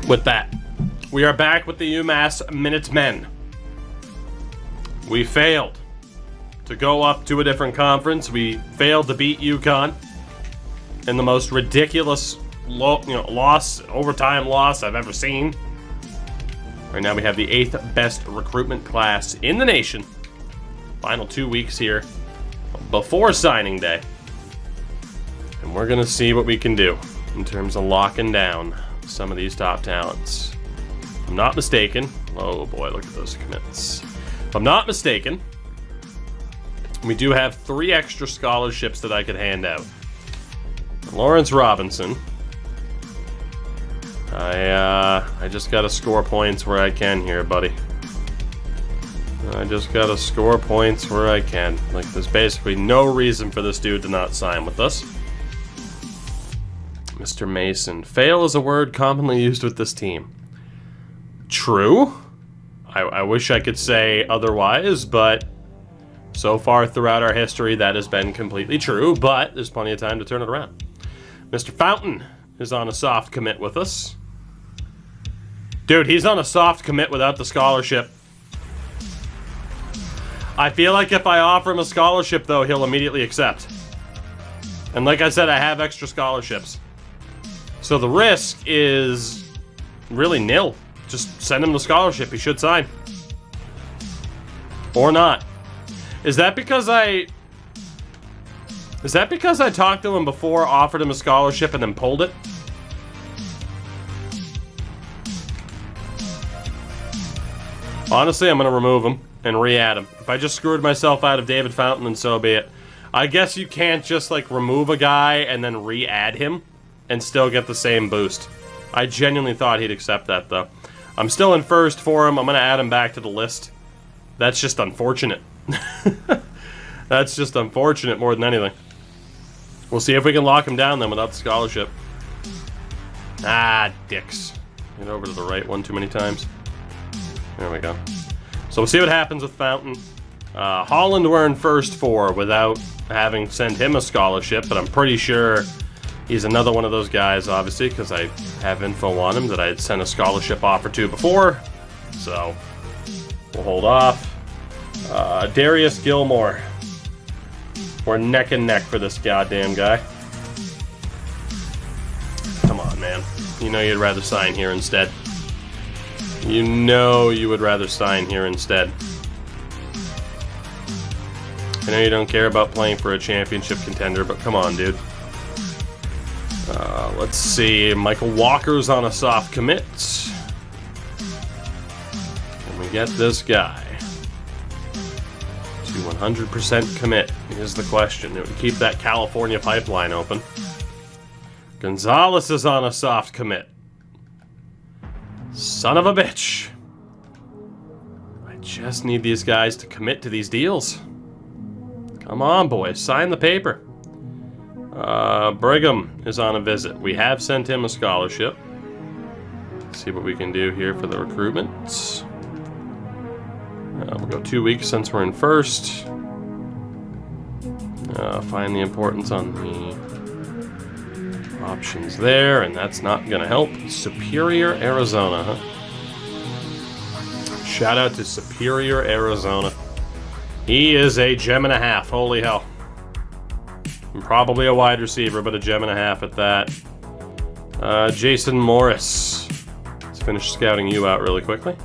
with that, we are back with the UMass Minutemen. We failed to go up to a different conference. We failed to beat UConn in the most ridiculous overtime loss I've ever seen. Right now we have the 8th best recruitment class in the nation. Final 2 weeks here before signing day. And we're going to see what we can do in terms of locking down some of these top talents. If I'm not mistaken, oh boy, look at those commits. If I'm not mistaken, we do have 3 extra scholarships that I could hand out. Lawrence Robinson. I just gotta score points where I can here, buddy. I just gotta score points where I can. Like, there's basically no reason for this dude to not sign with us. Mr. Mason. Fail is a word commonly used with this team. True. I wish I could say otherwise, but so far throughout our history that has been completely true, but there's plenty of time to turn it around. Mr. Fountain is on a soft commit with us. Dude, he's on a soft commit without the scholarship. I feel like if I offer him a scholarship, though, he'll immediately accept. And like I said, I have extra scholarships. So the risk is really nil. Just send him the scholarship. He should sign. Or not. Is that because I talked to him before, offered him a scholarship, and then pulled it? Honestly, I'm going to remove him and re-add him. If I just screwed myself out of David Fountain, then so be it. I guess you can't just, like, remove a guy and then re-add him and still get the same boost. I genuinely thought he'd accept that, though. I'm still in first for him. I'm going to add him back to the list. That's just unfortunate. That's just unfortunate more than anything. We'll see if we can lock him down then without the scholarship. Ah, dicks. Get over to the right one too many times. There we go. So we'll see what happens with Fountain. Holland we're in first for without having sent him a scholarship, but I'm pretty sure he's another one of those guys, obviously, because I have info on him that I had sent a scholarship offer to before. So we'll hold off. Darius Gilmore. We're neck and neck for this goddamn guy. Come on, man. You know you'd rather sign here instead. You know you would rather sign here instead. I know you don't care about playing for a championship contender, but come on, dude. Let's see. Michael Walker's on a soft commit. Can we get this guy to 100% commit? Is the question. It would keep that California pipeline open. Gonzalez is on a soft commit. Son of a bitch. I just need these guys to commit to these deals. Come on, boys. Sign the paper. Brigham is on a visit. We have sent him a scholarship. Let's see what we can do here for the recruitment. We'll go 2 weeks since we're in first. Find the importance on the options there, and that's not going to help. Superior, Arizona, huh? Shout out to Superior, Arizona. He is a gem and a half. Holy hell. And probably a wide receiver, but a gem and a half at that. Jason Morris. Let's finish scouting you out really quickly.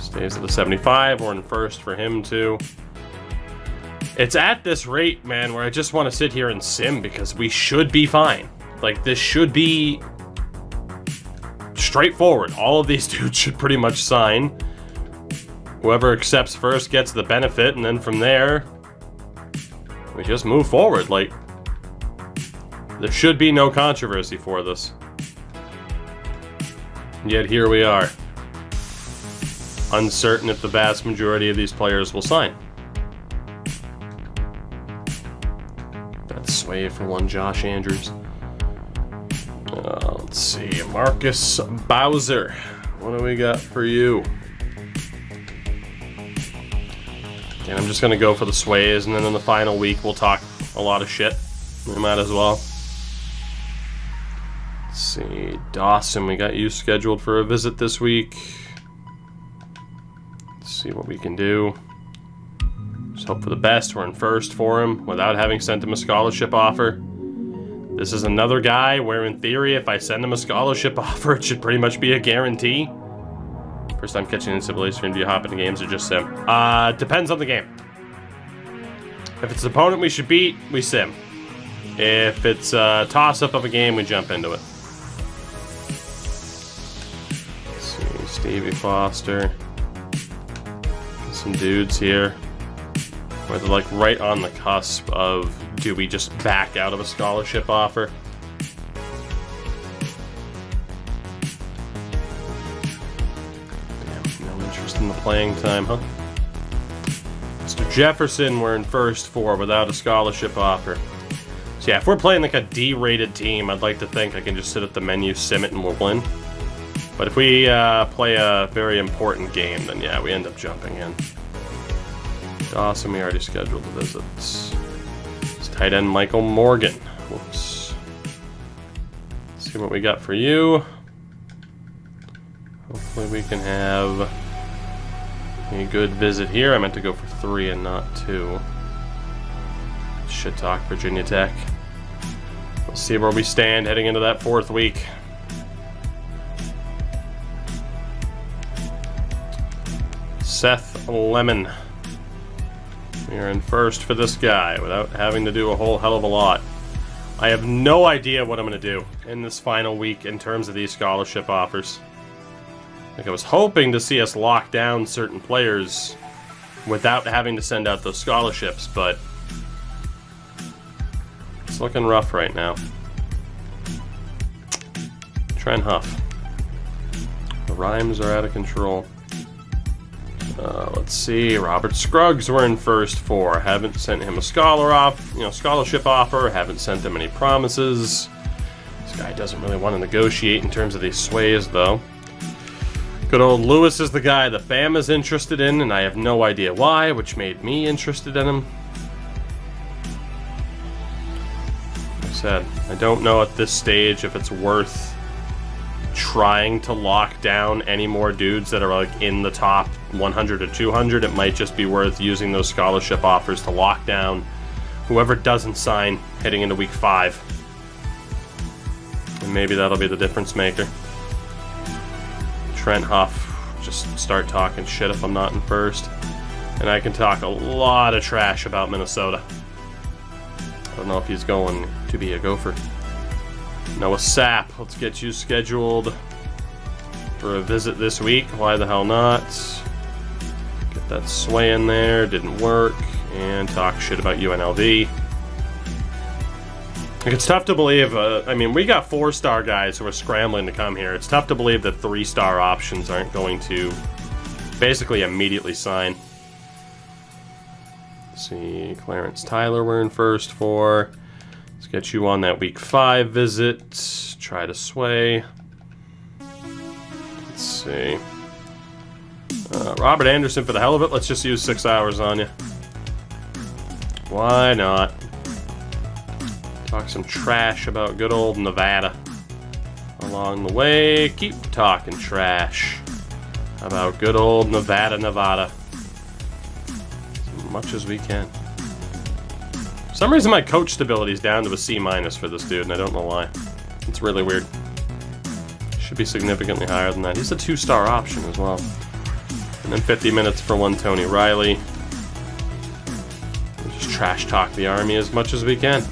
Stays at the 75. We're in first for him, too. It's at this rate, man, where I just want to sit here and sim because we should be fine. Like, this should be straightforward. All of these dudes should pretty much sign. Whoever accepts first gets the benefit, and then from there, we just move forward. Like, there should be no controversy for this. Yet here we are. Uncertain if the vast majority of these players will sign. That's sway for one Josh Andrews. Let's see. Marcus Bowser. What do we got for you? And I'm just going to go for the sways, and then in the final week we'll talk a lot of shit. We might as well. Let's see, Dawson, we got you scheduled for a visit this week. Let's see what we can do. Just hope for the best. We're in first for him without having sent him a scholarship offer. This is another guy where, in theory, if I send him a scholarship offer, it should pretty much be a guarantee. First time catching NCAA stream, do you hop into games or just sim? Depends on the game. If it's an opponent we should beat, we sim. If it's a toss-up of a game, we jump into it. Let's see, Stevie Foster. Some dudes here where they're like right on the cusp of, do we just back out of a scholarship offer? Damn, no interest in the playing time, huh? Mr. Jefferson, we're in first for without a scholarship offer. So yeah, if we're playing like a D-rated team, I'd like to think I can just sit at the menu, sim it, and we'll win. But if we play a very important game, then yeah, we end up jumping in. Dawson, we already scheduled the visits. It's tight end Michael Morgan. Whoops. Let's see what we got for you. Hopefully we can have a good visit here. I meant to go for 3 and not 2. Shit talk, Virginia Tech. We'll see where we stand heading into that 4th week. Seth Lemon. We are in first for this guy without having to do a whole hell of a lot. I have no idea what I'm going to do in this final week in terms of these scholarship offers. Like, I was hoping to see us lock down certain players without having to send out those scholarships, but it's looking rough right now. Trent Huff. The rhymes are out of control. Let's see, Robert Scruggs we're in first for. Haven't sent him a scholarship offer. Haven't sent him any promises. This guy doesn't really want to negotiate in terms of these sways, though. Good old Lewis is the guy that Bama's interested in, and I have no idea why, which made me interested in him. Like I said, I don't know at this stage if it's worth trying to lock down any more dudes that are like in the top 100 or 200. It might just be worth using those scholarship offers to lock down whoever doesn't sign heading into week 5. And maybe that'll be the difference maker. Trent Huff, just start talking shit if I'm not in first. And I can talk a lot of trash about Minnesota. I don't know if he's going to be a Gopher. Noah Sapp, let's get you scheduled for a visit this week. Why the hell not? Get that sway in there, didn't work, and talk shit about UNLV. Like, it's tough to believe, I mean, we got 4-star guys who are scrambling to come here. It's tough to believe that 3-star options aren't going to basically immediately sign. Let's see, Clarence Tyler we're in first for. Let's get you on that week 5 visit. Try to sway. Let's see. Robert Anderson, for the hell of it, let's just use 6 hours on you. Why not? Talk some trash about good old Nevada. Along the way, keep talking trash about good old Nevada. As much as we can. For some reason my coach stability is down to a C- for this dude, and I don't know why. It's really weird. Should be significantly higher than that. He's a 2-star option as well. And then 50 minutes for one Tony Riley. We'll just trash talk the Army as much as we can.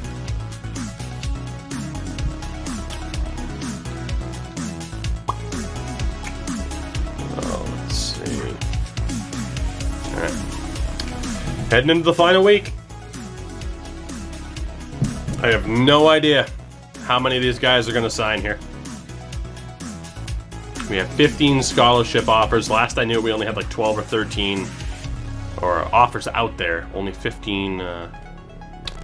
Oh, let's see. Alright. Heading into the final week. I have no idea how many of these guys are going to sign here. We have 15 scholarship offers. Last I knew, we only had like 12 or 13 or offers out there. Only 15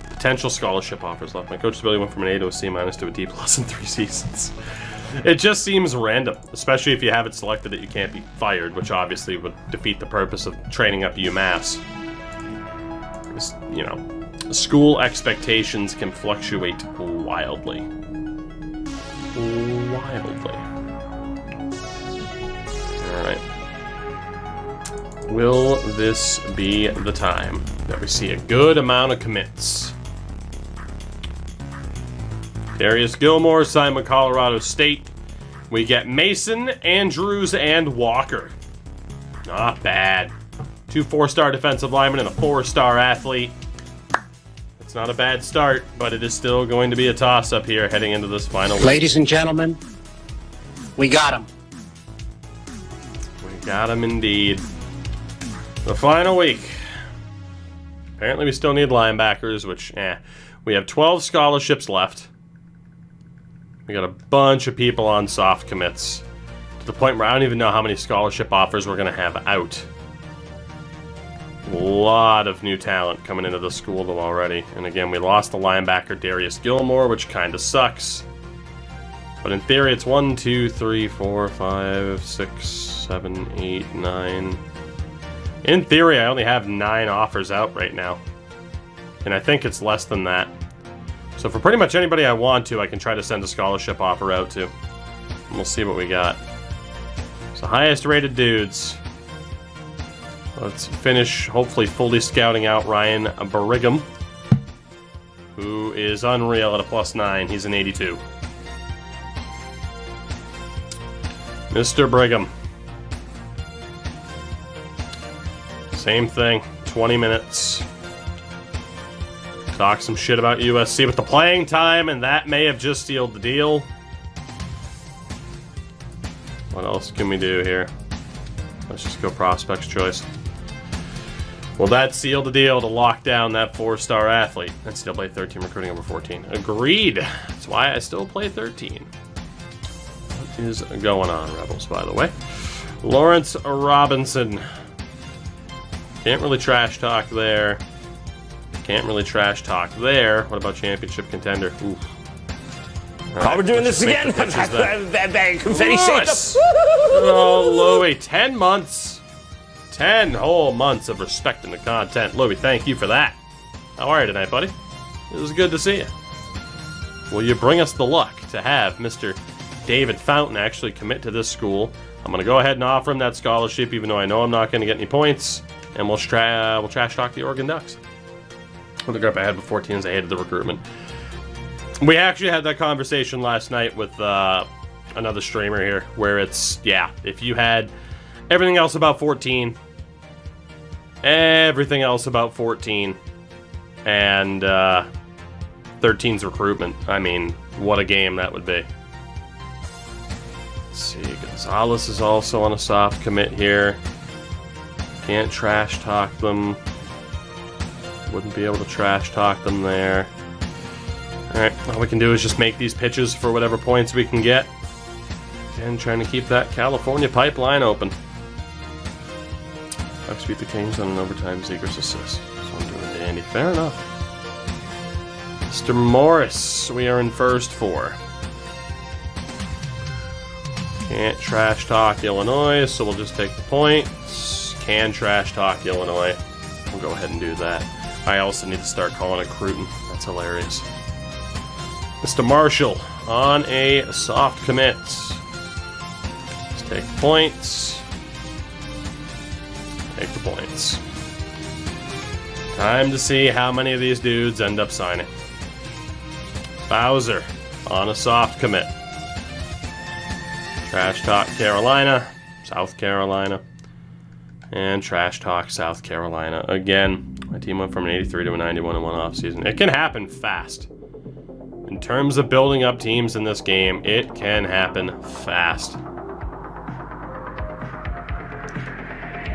potential scholarship offers left. My coach stability went from an A to a C- to a D+ in 3 seasons. It just seems random, especially if you have it selected that you can't be fired, which obviously would defeat the purpose of training up UMass. You know, school expectations can fluctuate wildly. wildly. Alright. Will this be the time that we see a good amount of commits? Darius Gilmore signed with Colorado State. We get Mason, Andrews, and Walker. Not bad. 2 4-star defensive linemen and a 4-star athlete. It's not a bad start, but it is still going to be a toss-up here heading into this final week. Ladies and gentlemen, we got him. We got him indeed. The final week. Apparently we still need linebackers, which, we have 12 scholarships left. We got a bunch of people on soft commits. To the point where I don't even know how many scholarship offers we're going to have out. A lot of new talent coming into the school though already. And again, we lost the linebacker Darius Gilmore, which kind of sucks. But in theory, it's 1, 2, 3, 4, 5, 6, 7, 8, 9. In theory, I only have 9 offers out right now. And I think it's less than that. So for pretty much anybody I want to, I can try to send a scholarship offer out to. And we'll see what we got. So highest rated dudes. Let's finish, hopefully, fully scouting out Ryan Brigham, who is unreal at a +9. He's an 82. Mr. Brigham. Same thing, 20 minutes. Talk some shit about USC with the playing time, and that may have just sealed the deal. What else can we do here? Let's just go prospect's choice. Well, that sealed the deal to lock down that 4-star athlete. NCAA 13 recruiting over 14. Agreed. That's why I still play 13. What is going on, Rebels, by the way? Lawrence Robinson. Can't really trash talk there. Can't really trash talk there. What about championship contender? Ooh. Right, we're doing this again. Confetti Lewis. Oh, Louie, 10 months. 10 whole months of respecting the content. Louie, thank you for that. How are you tonight, buddy? It was good to see you. Will you bring us the luck to have Mr. David Fountain actually commit to this school? I'm going to go ahead and offer him that scholarship, even though I know I'm not going to get any points. And we'll trash talk the Oregon Ducks. With the group I had before teams, I hated the recruitment. We actually had that conversation last night with another streamer here, where it's, if you had everything else about 14, and 13's recruitment, I mean, what a game that would be. Let's see, Gonzalez is also on a soft commit here. Can't trash talk them. Wouldn't be able to trash talk them there. Alright, all we can do is just make these pitches for whatever points we can get. And trying to keep that California pipeline open. Bucks beat the Kings on an overtime Zegers assist. So I'm doing dandy. Fair enough. Mr. Morris, we are in first 4. Can't trash talk Illinois, so we'll just take the points. Can trash talk Illinois. We'll go ahead and do that. I also need to start calling it Cruton. That's hilarious. Mr. Marshall on a soft commit. Let's take the points. Take the points. Time to see how many of these dudes end up signing. Bowser on a soft commit. Trash talk Carolina, South Carolina, and trash talk South Carolina. Again, my team went from an 83 to a 91 in one offseason. It can happen fast. In terms of building up teams in this game, it can happen fast.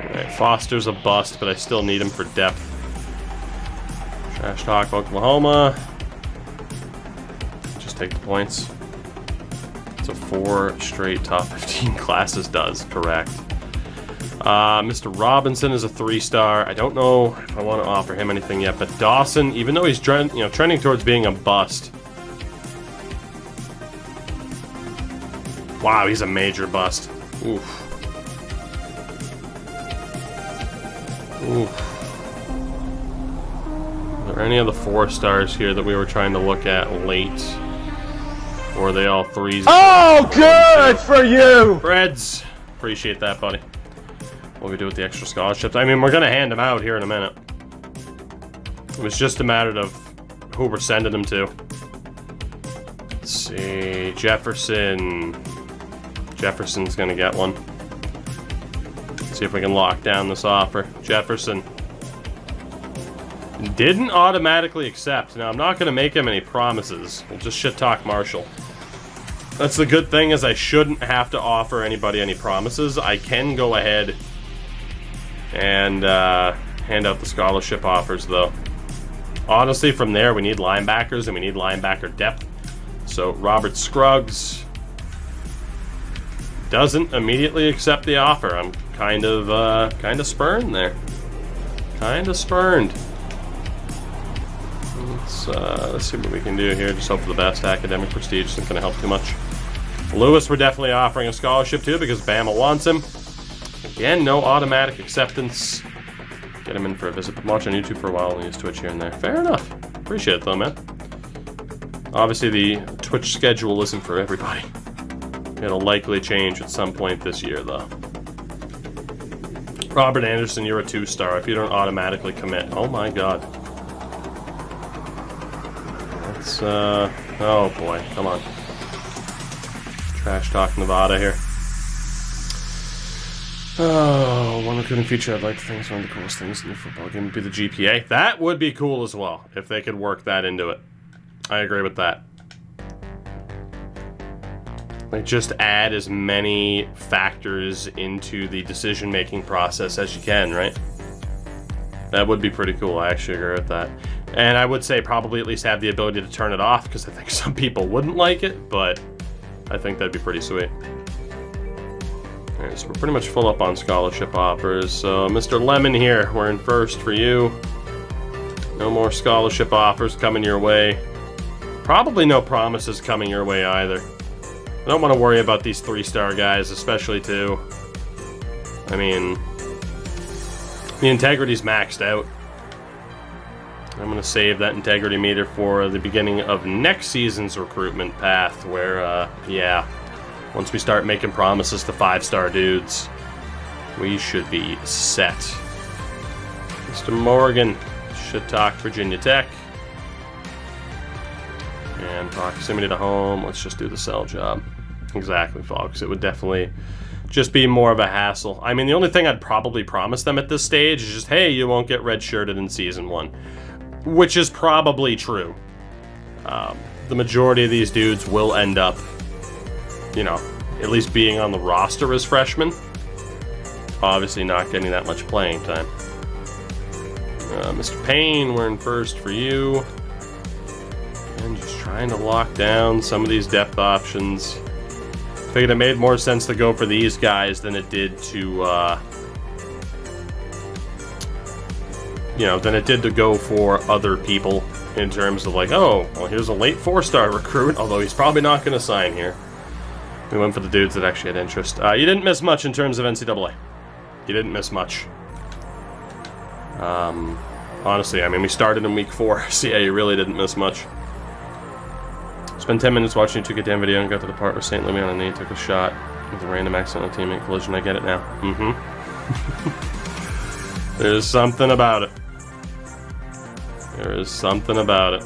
Alright, Foster's a bust, but I still need him for depth. Trash talk Oklahoma. Just take the points. So 4 straight top 15 classes does, correct. Mr. Robinson is a 3-star. I don't know if I want to offer him anything yet, but Dawson, even though he's trending towards being a bust. Wow, he's a major bust. Oof. Oof. Are there any of the 4 stars here that we were trying to look at late? Or are they all threes? Oh, good for you! Reds. Appreciate that, buddy. What do we do with the extra scholarships? I mean, we're going to hand them out here in a minute. It was just a matter of who we're sending them to. Let's see. Jefferson. Jefferson's going to get one. Let's see if we can lock down this offer. Jefferson. Didn't automatically accept. Now, I'm not going to make him any promises. We'll just shit-talk Marshall. That's the good thing, is I shouldn't have to offer anybody any promises. I can go ahead and hand out the scholarship offers, though. Honestly, from there, we need linebackers, and we need linebacker depth. So, Robert Scruggs doesn't immediately accept the offer. I'm kind of spurned there. Kind of spurned. Let's see what we can do here. Just hope for the best. Academic prestige isn't going to help too much. Lewis, we're definitely offering a scholarship to because Bama wants him. Again, no automatic acceptance. Get him in for a visit. Been watching YouTube for a while and use Twitch here and there. Fair enough. Appreciate it, though, man. Obviously, the Twitch schedule isn't for everybody. It'll likely change at some point this year, though. Robert Anderson, you're a 2-star if you don't automatically commit. Oh, my God. Let's, oh, boy. Come on. Trash talk Nevada here. Oh, one recruiting feature I'd like to think is one of the coolest things in the football game would be the GPA. That would be cool as well, if they could work that into it. I agree with that. Like, just add as many factors into the decision-making process as you can, right? That would be pretty cool. I actually agree with that. And I would say probably at least have the ability to turn it off, because I think some people wouldn't like it, but I think that'd be pretty sweet. Alright, so we're pretty much full up on scholarship offers. So, Mr. Lemon here, we're in first for you. No more scholarship offers coming your way. Probably no promises coming your way either. I don't want to worry about these 3-star guys, especially too. I mean, the integrity's maxed out. I'm going to save that integrity meter for the beginning of next season's recruitment path where, yeah, once we start making promises to 5-star dudes, we should be set. Mr. Morgan, shit talk Virginia Tech. And proximity to home, let's just do the sell job. Exactly, folks. It would definitely just be more of a hassle. I mean, the only thing I'd probably promise them at this stage is just, hey, you won't get redshirted in Season 1. Which is probably true. The majority of these dudes will end up, you know, at least being on the roster as freshmen. Obviously not getting that much playing time. Mr. Payne, we're in first for you. And just trying to lock down some of these depth options. Figured it made more sense to go for these guys than it did to, you know, than it did to go for other people in terms of like, oh, well, here's a late 4-star recruit, although he's probably not going to sign here. We went for the dudes that actually had interest. You didn't miss much in terms of NCAA. You didn't miss much. Honestly, I mean, we started in week 4, so yeah, you really didn't miss much. Spent 10 minutes watching a 2K10 video and got to the part where St. Louis on a knee took a shot with a random accidental teammate collision. I get it now. There's something about it. There is something about it.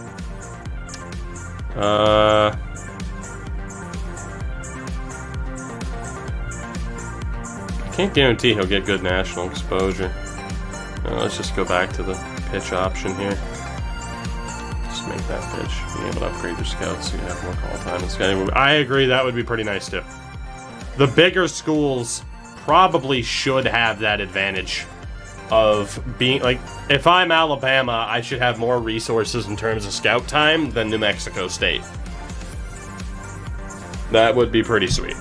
I can't guarantee he'll get good national exposure. Let's just go back to the pitch option here. Just make that pitch. Being able to upgrade your scouts so you have more call time and scouting. I agree, that would be pretty nice too. The bigger schools probably should have that advantage of being, like, if I'm Alabama, I should have more resources in terms of scout time than New Mexico State. That would be pretty sweet.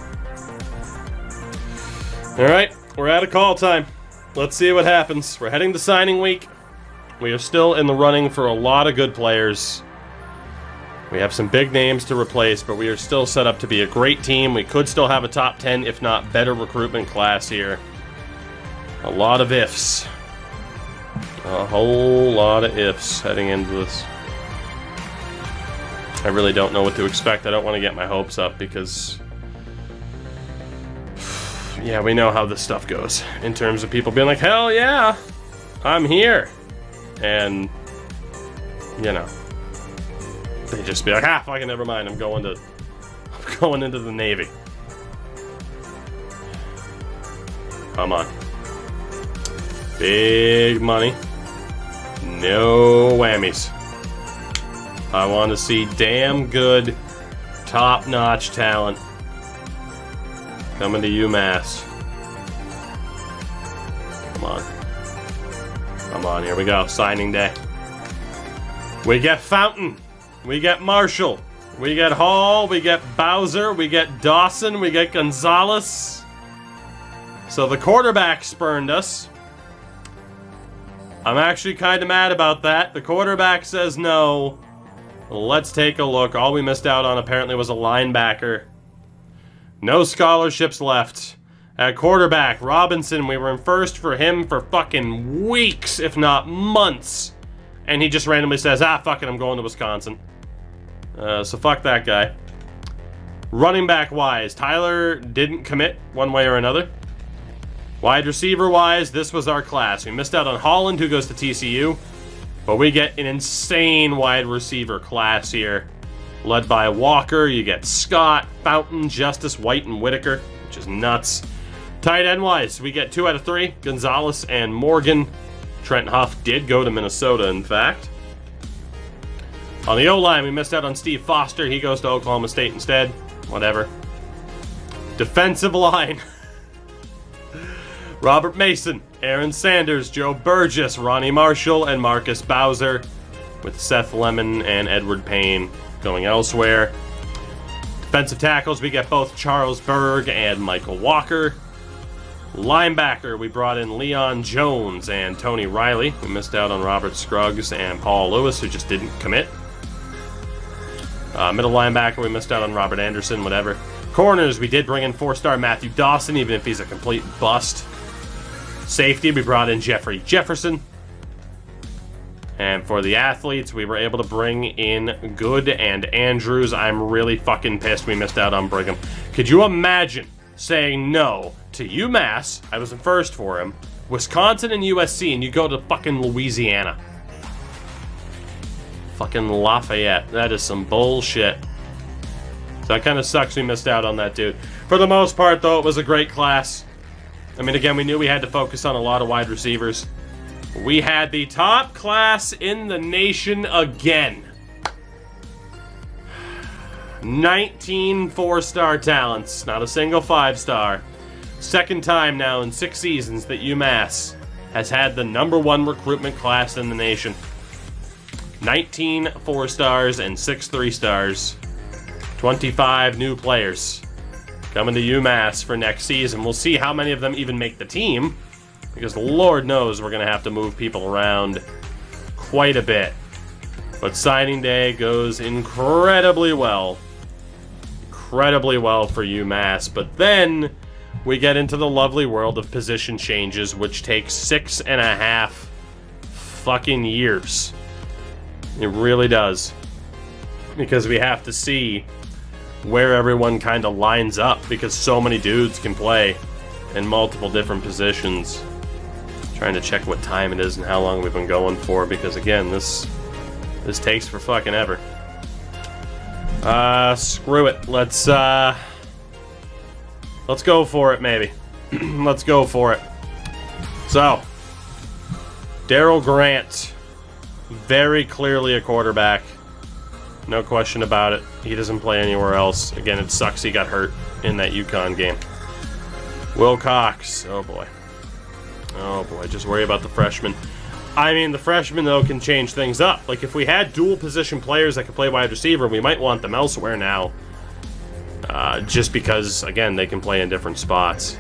Alright, we're out of call time. Let's see what happens. We're heading to signing week. We are still in the running for a lot of good players. We have some big names to replace, but we are still set up to be a great team. We could still have a top 10, if not better, recruitment class here. A lot of ifs. A whole lot of ifs heading into this. I really don't know what to expect. I don't want to get my hopes up because, yeah, we know how this stuff goes in terms of people being like, hell yeah, I'm here. And, you know, they just be like, fucking never mind, I'm going into the Navy. Come on. Big money. No whammies. I want to see damn good, top-notch talent coming to UMass. Come on. Come on, here we go. Signing day. We get Fountain. We get Marshall. We get Hall. We get Bowser. We get Dawson. We get Gonzalez. So the quarterback spurned us. I'm actually kind of mad about that. The quarterback says no. Let's take a look. All we missed out on apparently was a linebacker. No scholarships left. At quarterback, Robinson, we were in first for him for fucking weeks, if not months. And he just randomly says, fuck it, I'm going to Wisconsin. So fuck that guy. Running back wise, Tyler didn't commit one way or another. Wide receiver wise, this was our class. We missed out on Holland, who goes to TCU. But we get an insane wide receiver class here. Led by Walker, you get Scott, Fountain, Justice, White, and Whitaker, which is nuts. Tight end wise, we get 2 out of 3, Gonzalez and Morgan. Trent Huff did go to Minnesota, in fact. On the O-line, we missed out on Steve Foster. He goes to Oklahoma State instead. Whatever. Defensive line. Robert Mason, Aaron Sanders, Joe Burgess, Ronnie Marshall, and Marcus Bowser, with Seth Lemon and Edward Payne going elsewhere. Defensive tackles, we get both Charles Berg and Michael Walker. Linebacker, we brought in Leon Jones and Tony Riley. We missed out on Robert Scruggs and Paul Lewis, who just didn't commit. Middle linebacker, we missed out on Robert Anderson, whatever. Corners, we did bring in 4-star Matthew Dawson, even if he's a complete bust. Safety, we brought in Jeffrey Jefferson. And for the athletes, we were able to bring in Good and Andrews. I'm really fucking pissed we missed out on Brigham. Could you imagine saying no to UMass? I was in first for him. Wisconsin and USC, and you go to fucking Louisiana. Fucking Lafayette. That is some bullshit. So that kind of sucks we missed out on that dude. For the most part, though, it was a great class. I mean, again, we knew we had to focus on a lot of wide receivers. We had the top class in the nation again. 19 4-star talents, not a single 5-star. Second time now in 6 seasons that UMass has had the #1 recruitment class in the nation. 19 4-stars and 6 3-stars. 25 new players coming to UMass for next season. We'll see how many of them even make the team, because Lord knows we're going to have to move people around quite a bit. But signing day goes incredibly well. Incredibly well for UMass. But then we get into the lovely world of position changes, which takes 6.5 fucking years. It really does. Because we have to see where everyone kind of lines up, because so many dudes can play in multiple different positions. Trying to check what time it is and how long we've been going for, because again, this takes for fucking ever. Screw it. Let's go for it, maybe. Let's go for it. So, Daryl Grant, very clearly a quarterback. No question about it. He doesn't play anywhere else. Again, it sucks he got hurt in that UConn game. Will Cox. Oh, boy. Oh, boy. Just worry about the freshmen. I mean, the freshmen, though, can change things up. Like, if we had dual-position players that could play wide receiver, we might want them elsewhere now. Just because, again, they can play in different spots.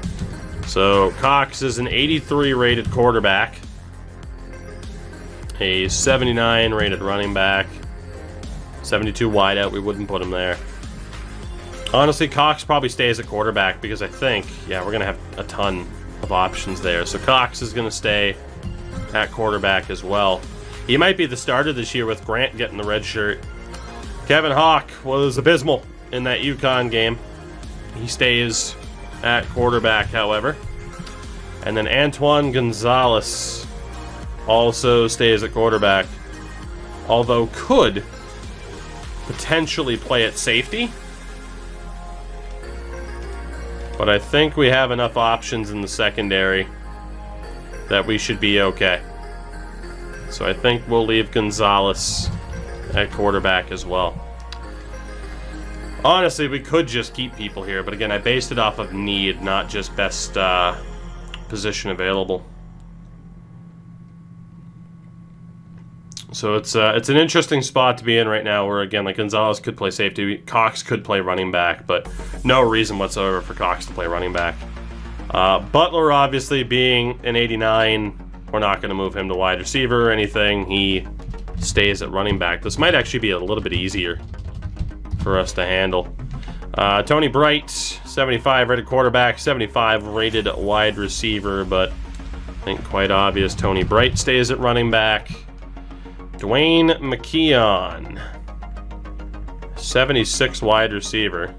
So, Cox is an 83-rated quarterback. A 79-rated running back. 72 wideout, we wouldn't put him there. Honestly, Cox probably stays at quarterback because I think, yeah, we're going to have a ton of options there. So Cox is going to stay at quarterback as well. He might be the starter this year with Grant getting the red shirt. Kevin Hawk was abysmal in that UConn game. He stays at quarterback, however. And then Antoine Gonzalez also stays at quarterback, although could potentially play at safety. But I think we have enough options in the secondary that we should be okay. So I think we'll leave Gonzalez at quarterback as well. Honestly, we could just keep people here, but again, I based it off of need, not just best position available. So it's an interesting spot to be in right now, where again, like Gonzalez could play safety, Cox could play running back, but no reason whatsoever for Cox to play running back. Butler, obviously, being an 89, we're not going to move him to wide receiver or anything. He stays at running back. This might actually be a little bit easier for us to handle. Tony Bright, 75 rated quarterback, 75 rated wide receiver, but I think quite obvious Tony Bright stays at running back. Dwayne McKeon, 76 wide receiver.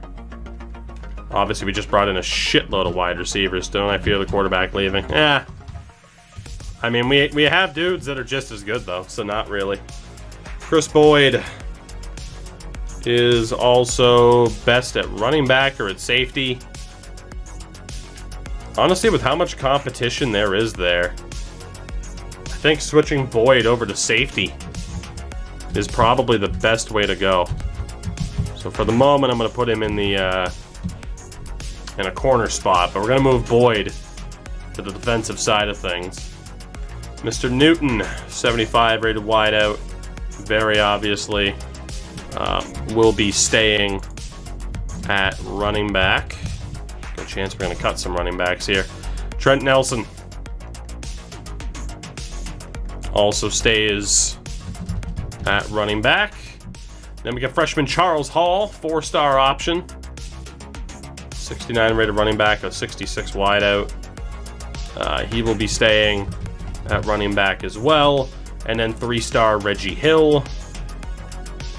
Obviously, we just brought in a shitload of wide receivers. Don't I fear the quarterback leaving? I mean, we have dudes that are just as good, though, so not really. Chris Boyd is also best at running back or at safety. Honestly, with how much competition there is there, I think switching Boyd over to safety is probably the best way to go. So for the moment, I'm going to put him in the in a corner spot, but we're going to move Boyd to the defensive side of things. Mr. Newton, 75 rated wideout, very obviously will be staying at running back. Good chance we're going to cut some running backs here. Trent Nelson also stays at running back. Then we got freshman Charles Hall, 4-star option. 69 rated running back, a 66 wideout. He will be staying at running back as well. And then 3-star Reggie Hill,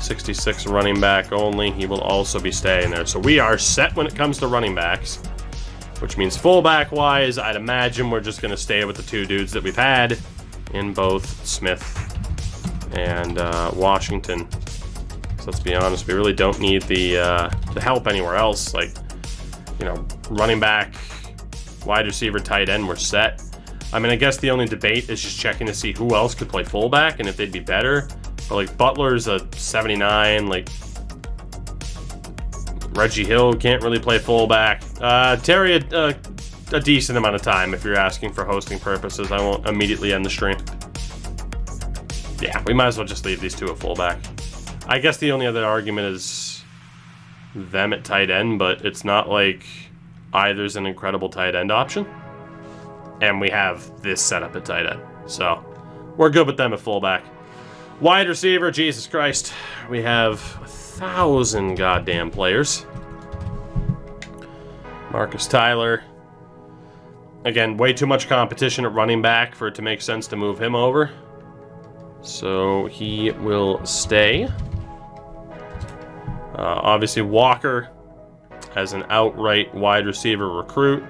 66 running back only. He will also be staying there. So we are set when it comes to running backs, which means fullback-wise, I'd imagine we're just going to stay with the two dudes that we've had in both Smith and Washington. So let's be honest, we really don't need the help anywhere else. Like, you know, running back, wide receiver, tight end, we're set. I mean, I guess the only debate is just checking to see who else could play fullback and if they'd be better. But like Butler's a 79, like Reggie Hill can't really play fullback. Terry, a decent amount of time if you're asking for hosting purposes. I won't immediately end the stream. Yeah, we might as well just leave these two at fullback. I guess the only other argument is them at tight end, but it's not like either's an incredible tight end option. And we have this setup at tight end. So we're good with them at fullback. Wide receiver, Jesus Christ. We have 1,000 goddamn players. Marcus Tyler. Again, way too much competition at running back for it to make sense to move him over. So he will stay. Obviously, Walker, as an outright wide receiver recruit,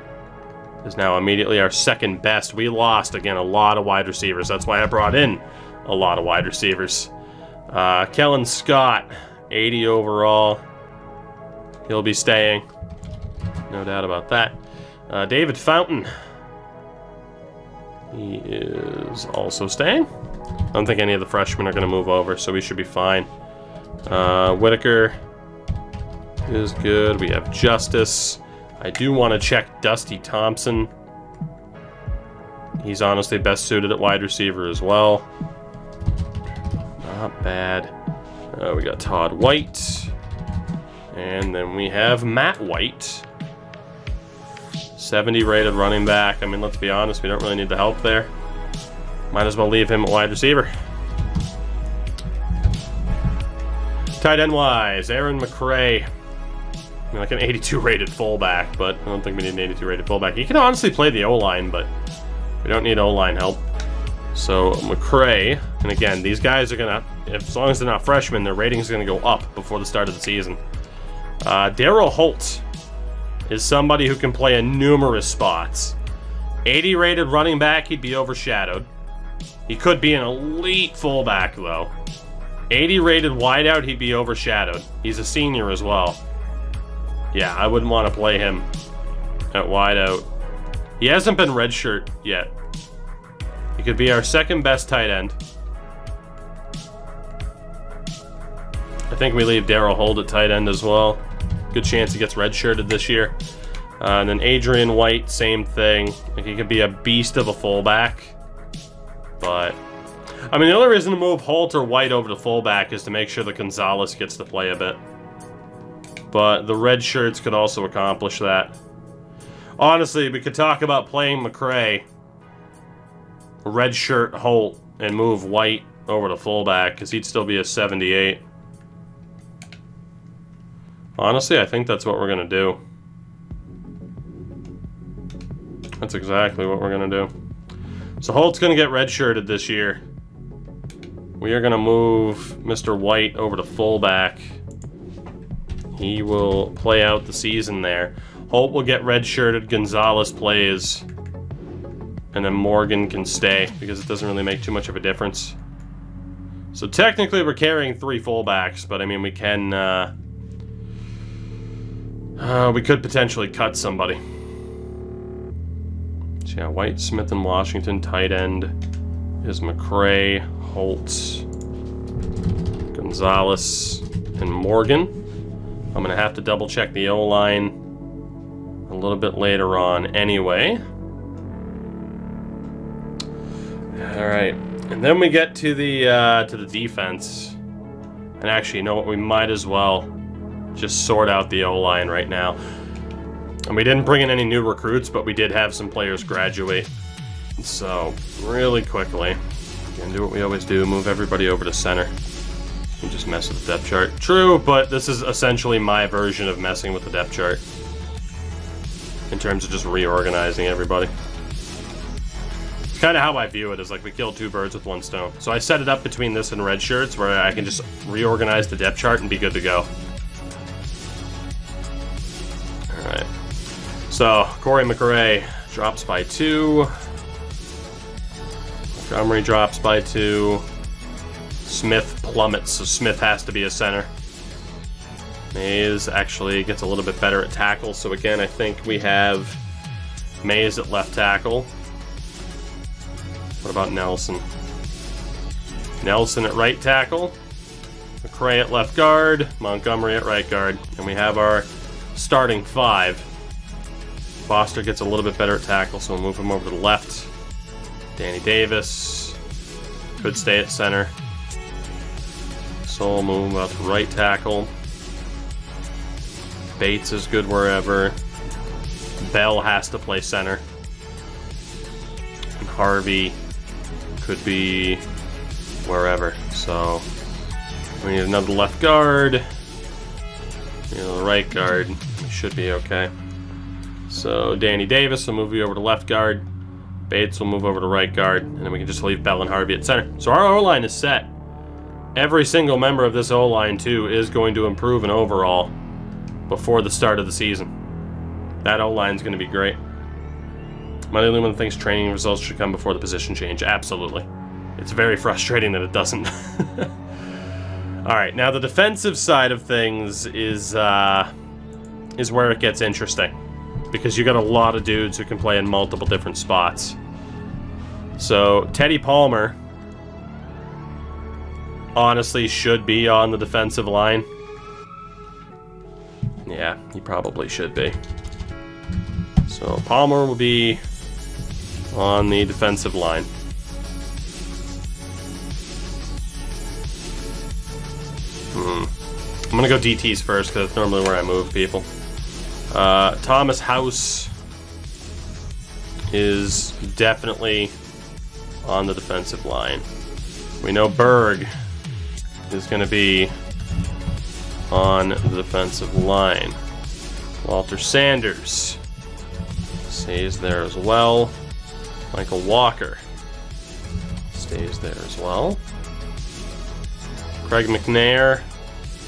is now immediately our second best. We lost, again, a lot of wide receivers. That's why I brought in a lot of wide receivers. Kellen Scott, 80 overall. He'll be staying. No doubt about that. David Fountain. He is also staying. I don't think any of the freshmen are going to move over, so we should be fine. Whitaker is good. We have Justice. I do want to check Dusty Thompson. He's honestly best suited at wide receiver as well. Not bad. We got Todd White. And then we have Matt White. 70 rated running back. I mean, let's be honest, we don't really need the help there. Might as well leave him at wide receiver. Tight end wise, Aaron McCray. I mean, like an 82 rated fullback, but I don't think we need an 82 rated fullback. He can honestly play the O-line, but we don't need O-line help. So McCray, and again, these guys are gonna as long as they're not freshmen, their rating is going to go up before the start of the season. Daryl Holt is somebody who can play in numerous spots. 80 rated running back, he'd be overshadowed. He could be an elite fullback, though. 80 rated wideout, he'd be overshadowed. He's a senior as well. Yeah, I wouldn't want to play him at wideout. He hasn't been redshirt yet. He could be our second best tight end. I think we leave Daryl Holt at tight end as well. Good chance he gets redshirted this year. And then Adrian White, same thing. Like, he could be a beast of a fullback. But, I mean, the only reason to move Holt or White over to fullback is to make sure that Gonzalez gets to play a bit. But the red shirts could also accomplish that. Honestly, we could talk about playing McCray, red shirt Holt, and move White over to fullback, because he'd still be a 78. Honestly, I think that's what we're going to do. That's exactly what we're going to do. So Holt's going to get redshirted this year. We are going to move Mr. White over to fullback. He will play out the season there. Holt will get redshirted, Gonzalez plays, and then Morgan can stay because it doesn't really make too much of a difference. So technically we're carrying 3 fullbacks, but I mean we can, we could potentially cut somebody. So yeah, White, Smith, and Washington. Tight end is McCray, Holt, Gonzalez, and Morgan. I'm going to have to double check the O-line a little bit later on anyway. Alright, and then we get to the defense. And actually, you know what, we might as well just sort out the O-line right now. And we didn't bring in any new recruits, but we did have some players graduate. So, really quickly, we're going to do what we always do, move everybody over to center. And just mess with the depth chart. True, but this is essentially my version of messing with the depth chart. In terms of just reorganizing everybody. It's kind of how I view it, is like we killed 2 birds with 1 stone. So I set it up between this and red shirts, where I can just reorganize the depth chart and be good to go. Alright. So, Corey McRae drops by 2. Montgomery drops by 2. Smith plummets, so Smith has to be a center. Mays actually gets a little bit better at tackle, so again, I think we have Mays at left tackle. What about Nelson? Nelson at right tackle. McCray at left guard. Montgomery at right guard. And we have our starting 5. Foster gets a little bit better at tackle, so we'll move him over to the left. Danny Davis could stay at center. So we'll move him out to right tackle. Bates is good wherever. Bell has to play center. And Harvey could be wherever. So we need another left guard. You know, the right guard. We should be okay. So Danny Davis will move you over to left guard. Bates will move over to right guard. And then we can just leave Bell and Harvey at center. So our O-line is set. Every single member of this O-line, too, is going to improve in overall before the start of the season. That O-line is going to be great. Am I the only one that thinks training results should come before the position change? Absolutely. It's very frustrating that it doesn't. Alright, now the defensive side of things is where it gets interesting. Because you got a lot of dudes who can play in multiple different spots. So, Teddy Palmer honestly should be on the defensive line. Yeah, he probably should be. So Palmer will be on the defensive line. I'm going to go DTs first because that's normally where I move people. Thomas House is definitely on the defensive line. We know Berg is going to be on the defensive line. Walter Sanders stays there as well. Michael Walker stays there as well. Craig Mcnair.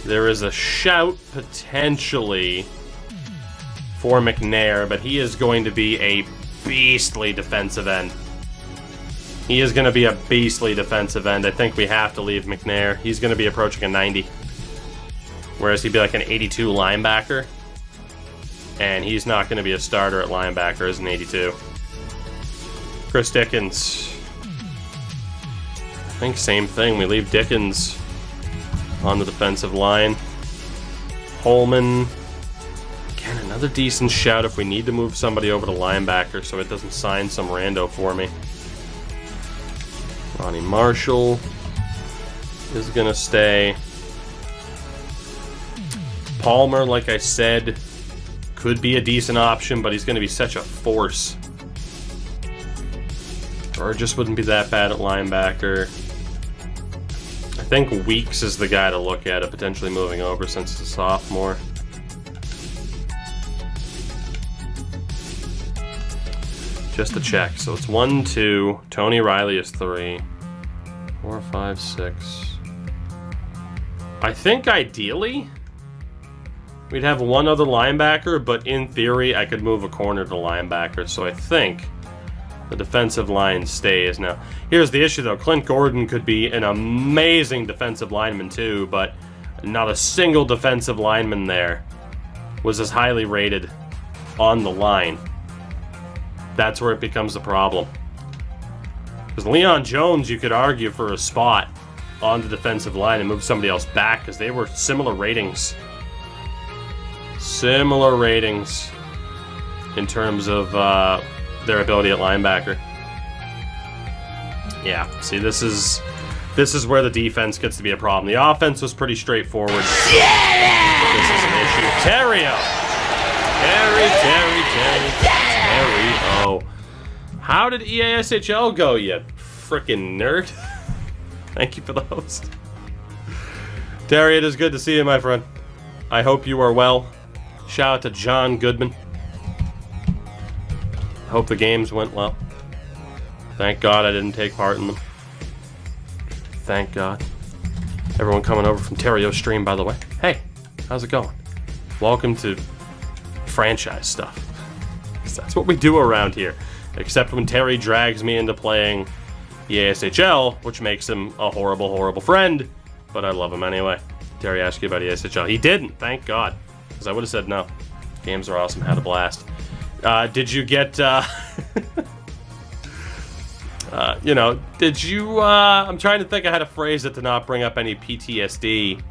There is a shout, potentially, for Mcnair, but he is going to be a beastly defensive end. He is going to be a beastly defensive end. I think we have to leave Mcnair. He's going to be approaching a 90. Whereas he'd be like an 82 linebacker. And he's not going to be a starter at linebacker as an 82. Chris Dickens. I think same thing. We leave Dickens on the defensive line. Holman. Again, another decent shout if we need to move somebody over to linebacker so it doesn't sign some rando for me. Ronnie Marshall is going to stay. Palmer, like I said, could be a decent option, but he's going to be such a force. Burgess wouldn't be that bad at linebacker. I think Weeks is the guy to look at potentially moving over since he's a sophomore. Just to check. So it's 1, 2. Tony Riley is 3. 4, 5, 6. I think ideally we'd have one other linebacker, but in theory I could move a corner to linebacker. So I think the defensive line stays. Now, here's the issue though. Clint Gordon could be an amazing defensive lineman too, but not a single defensive lineman there was as highly rated on the line. That's where it becomes the problem. Because Leon Jones, you could argue for a spot on the defensive line and move somebody else back because they were similar ratings. Similar ratings in terms of their ability at linebacker. Yeah, see, this is where the defense gets to be a problem. The offense was pretty straightforward. Yeah! This is an issue. Terrio! Terry-O. How did EASHL go, you frickin' nerd? Thank you for the host. Terry, it is good to see you, my friend. I hope you are well. Shout out to John Goodman. Hope the games went well. Thank God I didn't take part in them. Thank God. Everyone coming over from Terrio's stream, by the way. Hey, how's it going? Welcome to franchise stuff. That's what we do around here. Except when Terry drags me into playing EASHL, which makes him a horrible, horrible friend. But I love him anyway. Terry asked you about EASHL. He didn't, thank God. Because I would have said no. Games are awesome, had a blast. Did you get, did you, I'm trying to think I had to phrase it to not bring up any PTSD.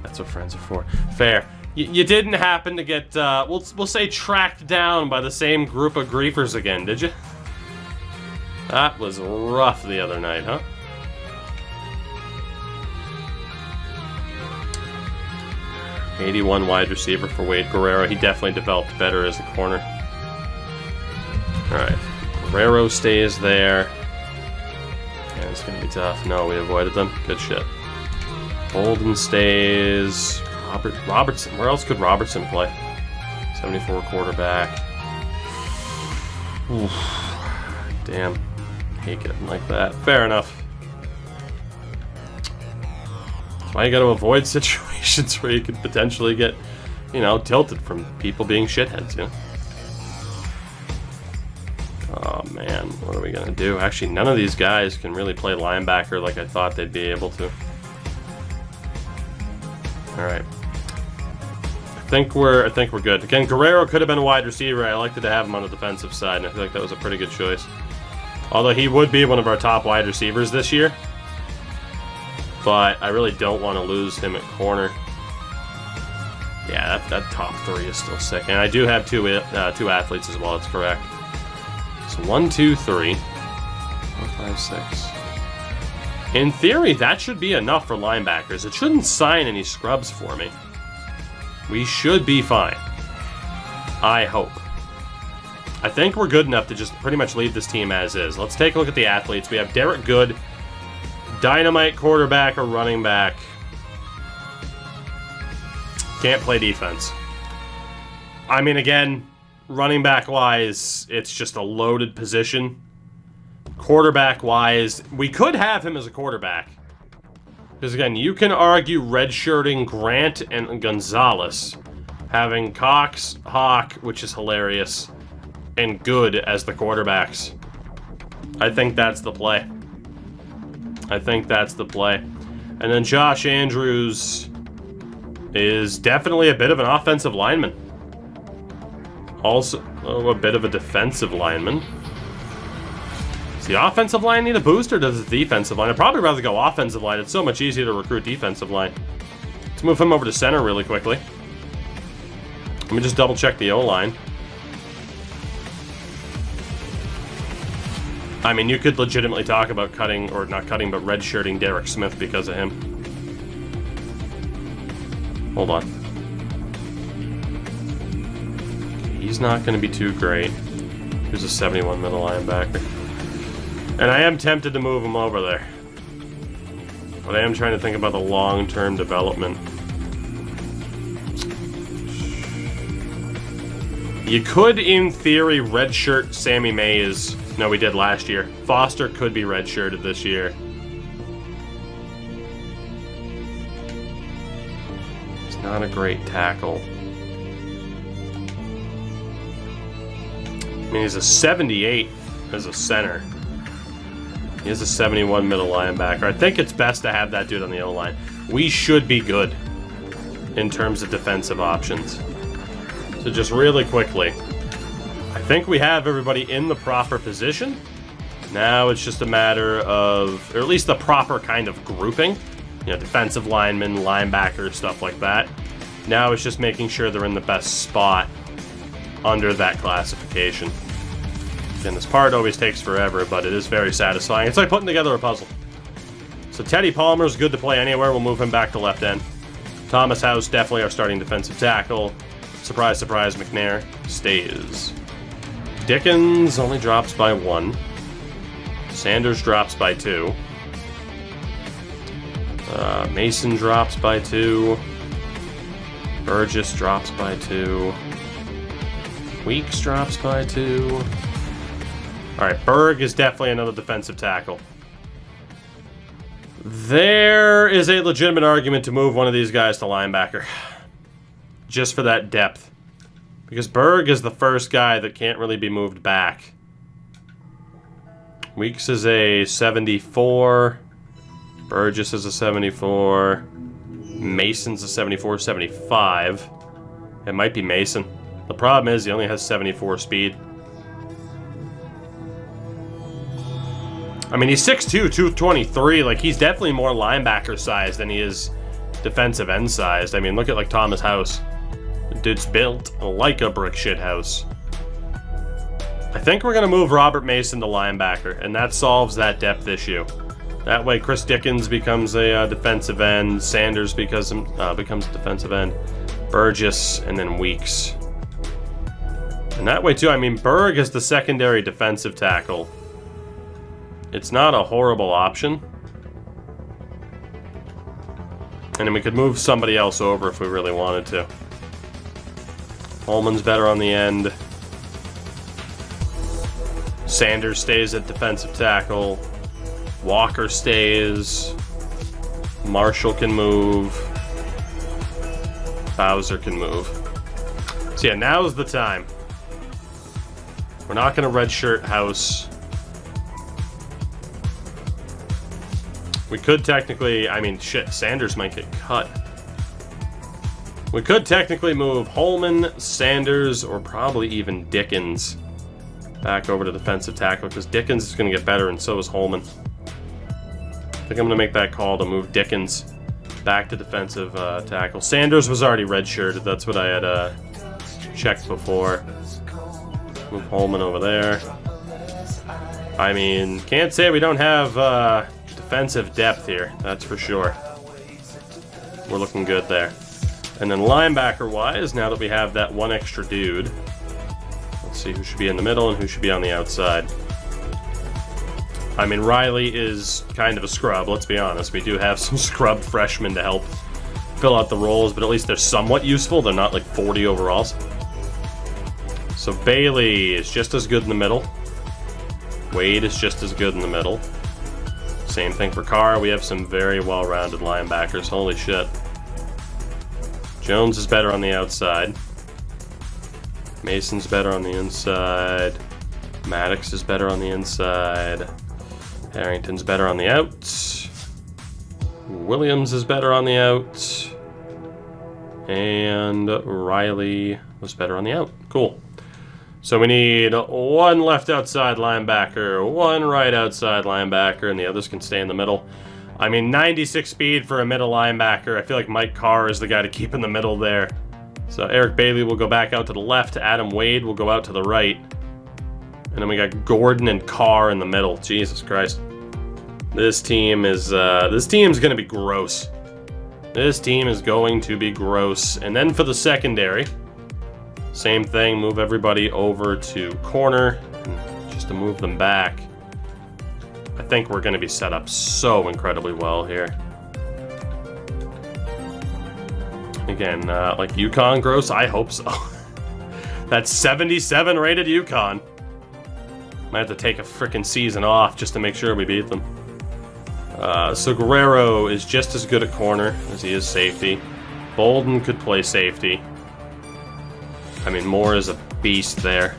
That's what friends are for. Fair. You didn't happen to get, we'll say tracked down by the same group of griefers again, did you? That was rough the other night, huh? '81 wide receiver for Wade Guerrero. He definitely developed better as a corner. Alright. Guerrero stays there. Yeah, it's going to be tough. No, we avoided them. Good shit. Bolden stays. Robertson. Where else could Robertson play? 74 quarterback. Oof. Damn. Hate getting like that. Fair enough. That's why you got to avoid situations where you could potentially get, tilted from people being shitheads, Oh man, what are we gonna do? Actually, none of these guys can really play linebacker like I thought they'd be able to. All right. I think we're good. Again, Guerrero could have been a wide receiver. I liked to have him on the defensive side, and I feel like that was a pretty good choice. Although he would be one of our top wide receivers this year. But I really don't want to lose him at corner. Yeah, that top three is still sick. And I do have two athletes as well, that's correct. So 1, 2, 3. 4, 5, 6. In theory, that should be enough for linebackers. It shouldn't sign any scrubs for me. We should be fine. I hope. I think we're good enough to just pretty much leave this team as is. Let's take a look at the athletes. We have Derek Good, dynamite quarterback or running back. Can't play defense. I mean, again, running back-wise, it's just a loaded position. Quarterback-wise, we could have him as a quarterback. Because again, you can argue redshirting Grant and Gonzalez, having Cox, Hawk, which is hilarious, and Good as the quarterbacks. I think that's the play. I think that's the play. And then Josh Andrews is definitely a bit of an offensive lineman. Also, a bit of a defensive lineman. Does the offensive line need a boost, or does the defensive line? I'd probably rather go offensive line. It's so much easier to recruit defensive line. Let's move him over to center really quickly. Let me just double check the O-line. I mean, you could legitimately talk about cutting, or not cutting, but redshirting Derek Smith because of him. Hold on. He's not going to be too great. He's a 71 middle linebacker. And I am tempted to move him over there. But I am trying to think about the long-term development. You could, in theory, redshirt Sammy Mays. No, we did last year. Foster could be redshirted this year. He's not a great tackle. I mean, he's a 78 as a center. He is a 71 middle linebacker. I think it's best to have that dude on the O-line. We should be good in terms of defensive options. So just really quickly, I think we have everybody in the proper position. Now it's just a matter of, or at least the proper kind of grouping. You know, defensive linemen, linebackers, stuff like that. Now it's just making sure they're in the best spot under that classification. Again, this part always takes forever, but it is very satisfying. It's like putting together a puzzle. So Teddy Palmer's good to play anywhere. We'll move him back to left end. Thomas House, definitely our starting defensive tackle. Surprise, surprise, Mcnair stays. Dickens only drops by 1. Sanders drops by 2. Mason drops by 2. Burgess drops by 2. Weeks drops by 2. Alright, Berg is definitely another defensive tackle. There is a legitimate argument to move one of these guys to linebacker. Just for that depth. Because Berg is the first guy that can't really be moved back. Weeks is a 74. Burgess is a 74. Mason's a 74, 75. It might be Mason. The problem is he only has 74 speed. I mean, he's 6'2", 223. Like, he's definitely more linebacker sized than he is defensive end sized. I mean, look at, like, Thomas House. The dude's built like a brick shit house. I think we're going to move Robert Mason to linebacker, and that solves that depth issue. That way, Chris Dickens becomes a defensive end. Sanders becomes a defensive end. Burgess, and then Weeks. And that way, too, I mean, Berg is the secondary defensive tackle. It's not a horrible option. And then we could move somebody else over if we really wanted to. Holman's better on the end. Sanders stays at defensive tackle. Walker stays. Marshall can move. Bowser can move. So yeah, now's the time. We're not going to redshirt House. We could technically, I mean, shit, Sanders might get cut. We could technically move Holman, Sanders, or probably even Dickens back over to defensive tackle, because Dickens is going to get better, and so is Holman. I think I'm going to make that call to move Dickens back to defensive tackle. Sanders was already redshirted. That's what I had checked before. Move Holman over there. I mean, can't say we don't have defensive depth here, that's for sure. We're looking good there. And then linebacker-wise, now that we have that one extra dude, let's see who should be in the middle and who should be on the outside. I mean, Riley is kind of a scrub, let's be honest. We do have some scrub freshmen to help fill out the roles, but at least they're somewhat useful. They're not like 40 overalls. So Bailey is just as good in the middle. Wade is just as good in the middle. Same thing for Carr. We have some very well-rounded linebackers. Holy shit. Jones is better on the outside. Mason's better on the inside. Maddox is better on the inside. Harrington's better on the out. Williams is better on the out. And Riley was better on the out. Cool. So we need one left outside linebacker, one right outside linebacker, and the others can stay in the middle. I mean, 96 speed for a middle linebacker. I feel like Mike Carr is the guy to keep in the middle there. So Eric Bailey will go back out to the left. Adam Wade will go out to the right. And then we got Gordon and Carr in the middle. Jesus Christ. This team is, this team's going to be gross. This team is going to be gross. And then for the secondary, same thing. Move everybody over to corner. Just to move them back. I think we're going to be set up so incredibly well here. Again, like UConn gross? I hope so. That's 77 rated UConn. Might have to take a freaking season off just to make sure we beat them. So Guerrero is just as good at corner as he is safety. Bolden could play safety. I mean, Moore is a beast there.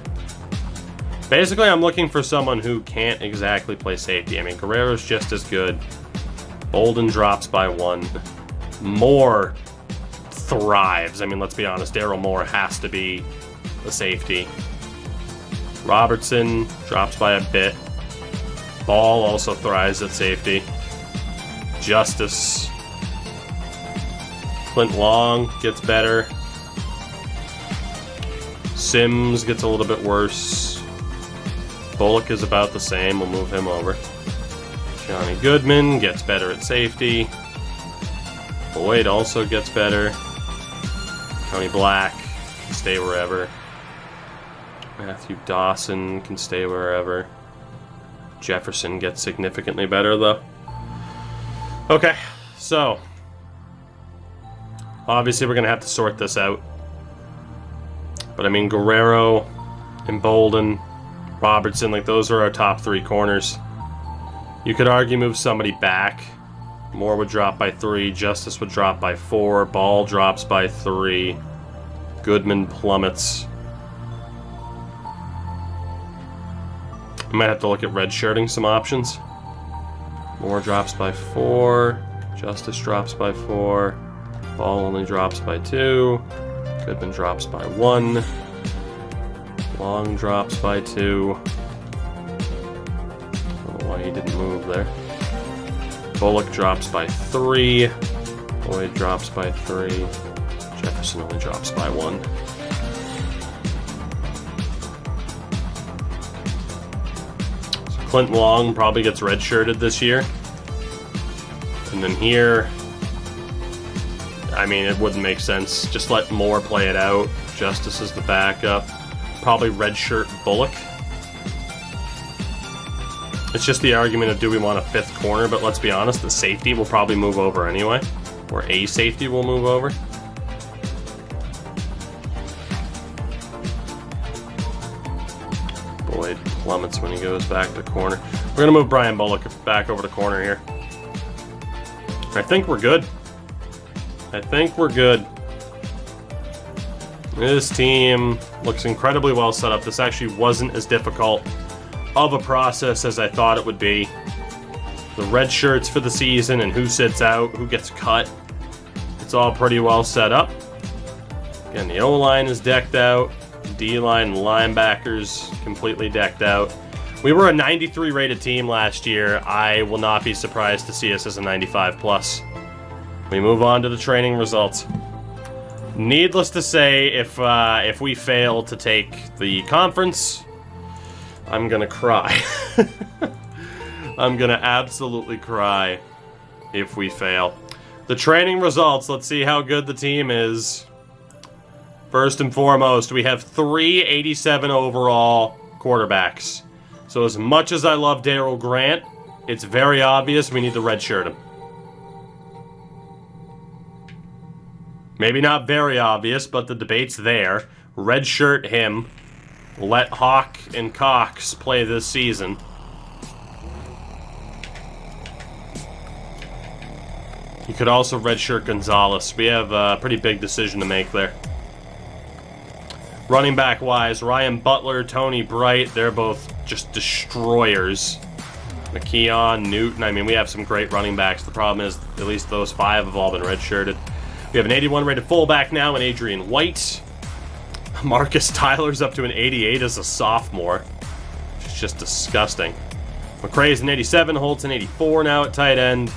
Basically, I'm looking for someone who can't exactly play safety. I mean, Guerrero's just as good. Bolden drops by 1. Moore thrives. I mean, let's be honest. Daryl Moore has to be the safety. Robertson drops by a bit. Ball also thrives at safety. Justice. Clint Long gets better. Sims gets a little bit worse. Bullock is about the same. We'll move him over. Johnny Goodman gets better at safety. Lloyd also gets better. Tony Black can stay wherever. Matthew Dawson can stay wherever. Jefferson gets significantly better, though. Okay, so obviously we're going to have to sort this out. But I mean, Guerrero and Bolden, Robertson, like those are our top 3 corners. You could argue move somebody back. Moore would drop by 3. Justice would drop by 4. Ball drops by 3. Goodman plummets. I might have to look at redshirting some options. Moore drops by 4. Justice drops by 4. Ball only drops by 2. Goodman drops by 1. Long drops by 2. I don't know why he didn't move there. Bullock drops by 3. Lloyd drops by 3. Jefferson only drops by 1. So Clint Long probably gets redshirted this year. And then here, I mean, it wouldn't make sense. Just let Moore play it out. Justice is the backup. Probably redshirt Bullock. It's just the argument of do we want a 5th corner, but let's be honest, the safety will probably move over anyway. Or a safety will move over. Boyd plummets when he goes back to corner. We're going to move Brian Bullock back over to corner here. I think we're good. I think we're good. This team looks incredibly well set up. This actually wasn't as difficult of a process as I thought it would be. The red shirts for the season and who sits out, who gets cut. It's all pretty well set up. Again, the O-line is decked out. D-line linebackers completely decked out. We were a 93 rated team last year. I will not be surprised to see us as a 95 plus. We move on to the training results. Needless to say, if we fail to take the conference, I'm gonna cry. I'm gonna absolutely cry if we fail. The training results, let's see how good the team is. First and foremost, we have 3 87 overall quarterbacks. So as much as I love Daryl Grant, it's very obvious we need to redshirt him. Maybe not very obvious, but the debate's there. Redshirt him. Let Hawk and Cox play this season. could also redshirt Gonzalez. We have a pretty big decision to make there. Running back wise, Ryan Butler, Tony Bright, they're both just destroyers. McKeon, Newton, I mean, we have some great running backs. The problem is, at least those 5 have all been redshirted. We have an 81 rated fullback now in Adrian White. Marcus Tyler's up to an 88 as a sophomore. It's just disgusting. McRae's an 87, Holt's an 84 now at tight end.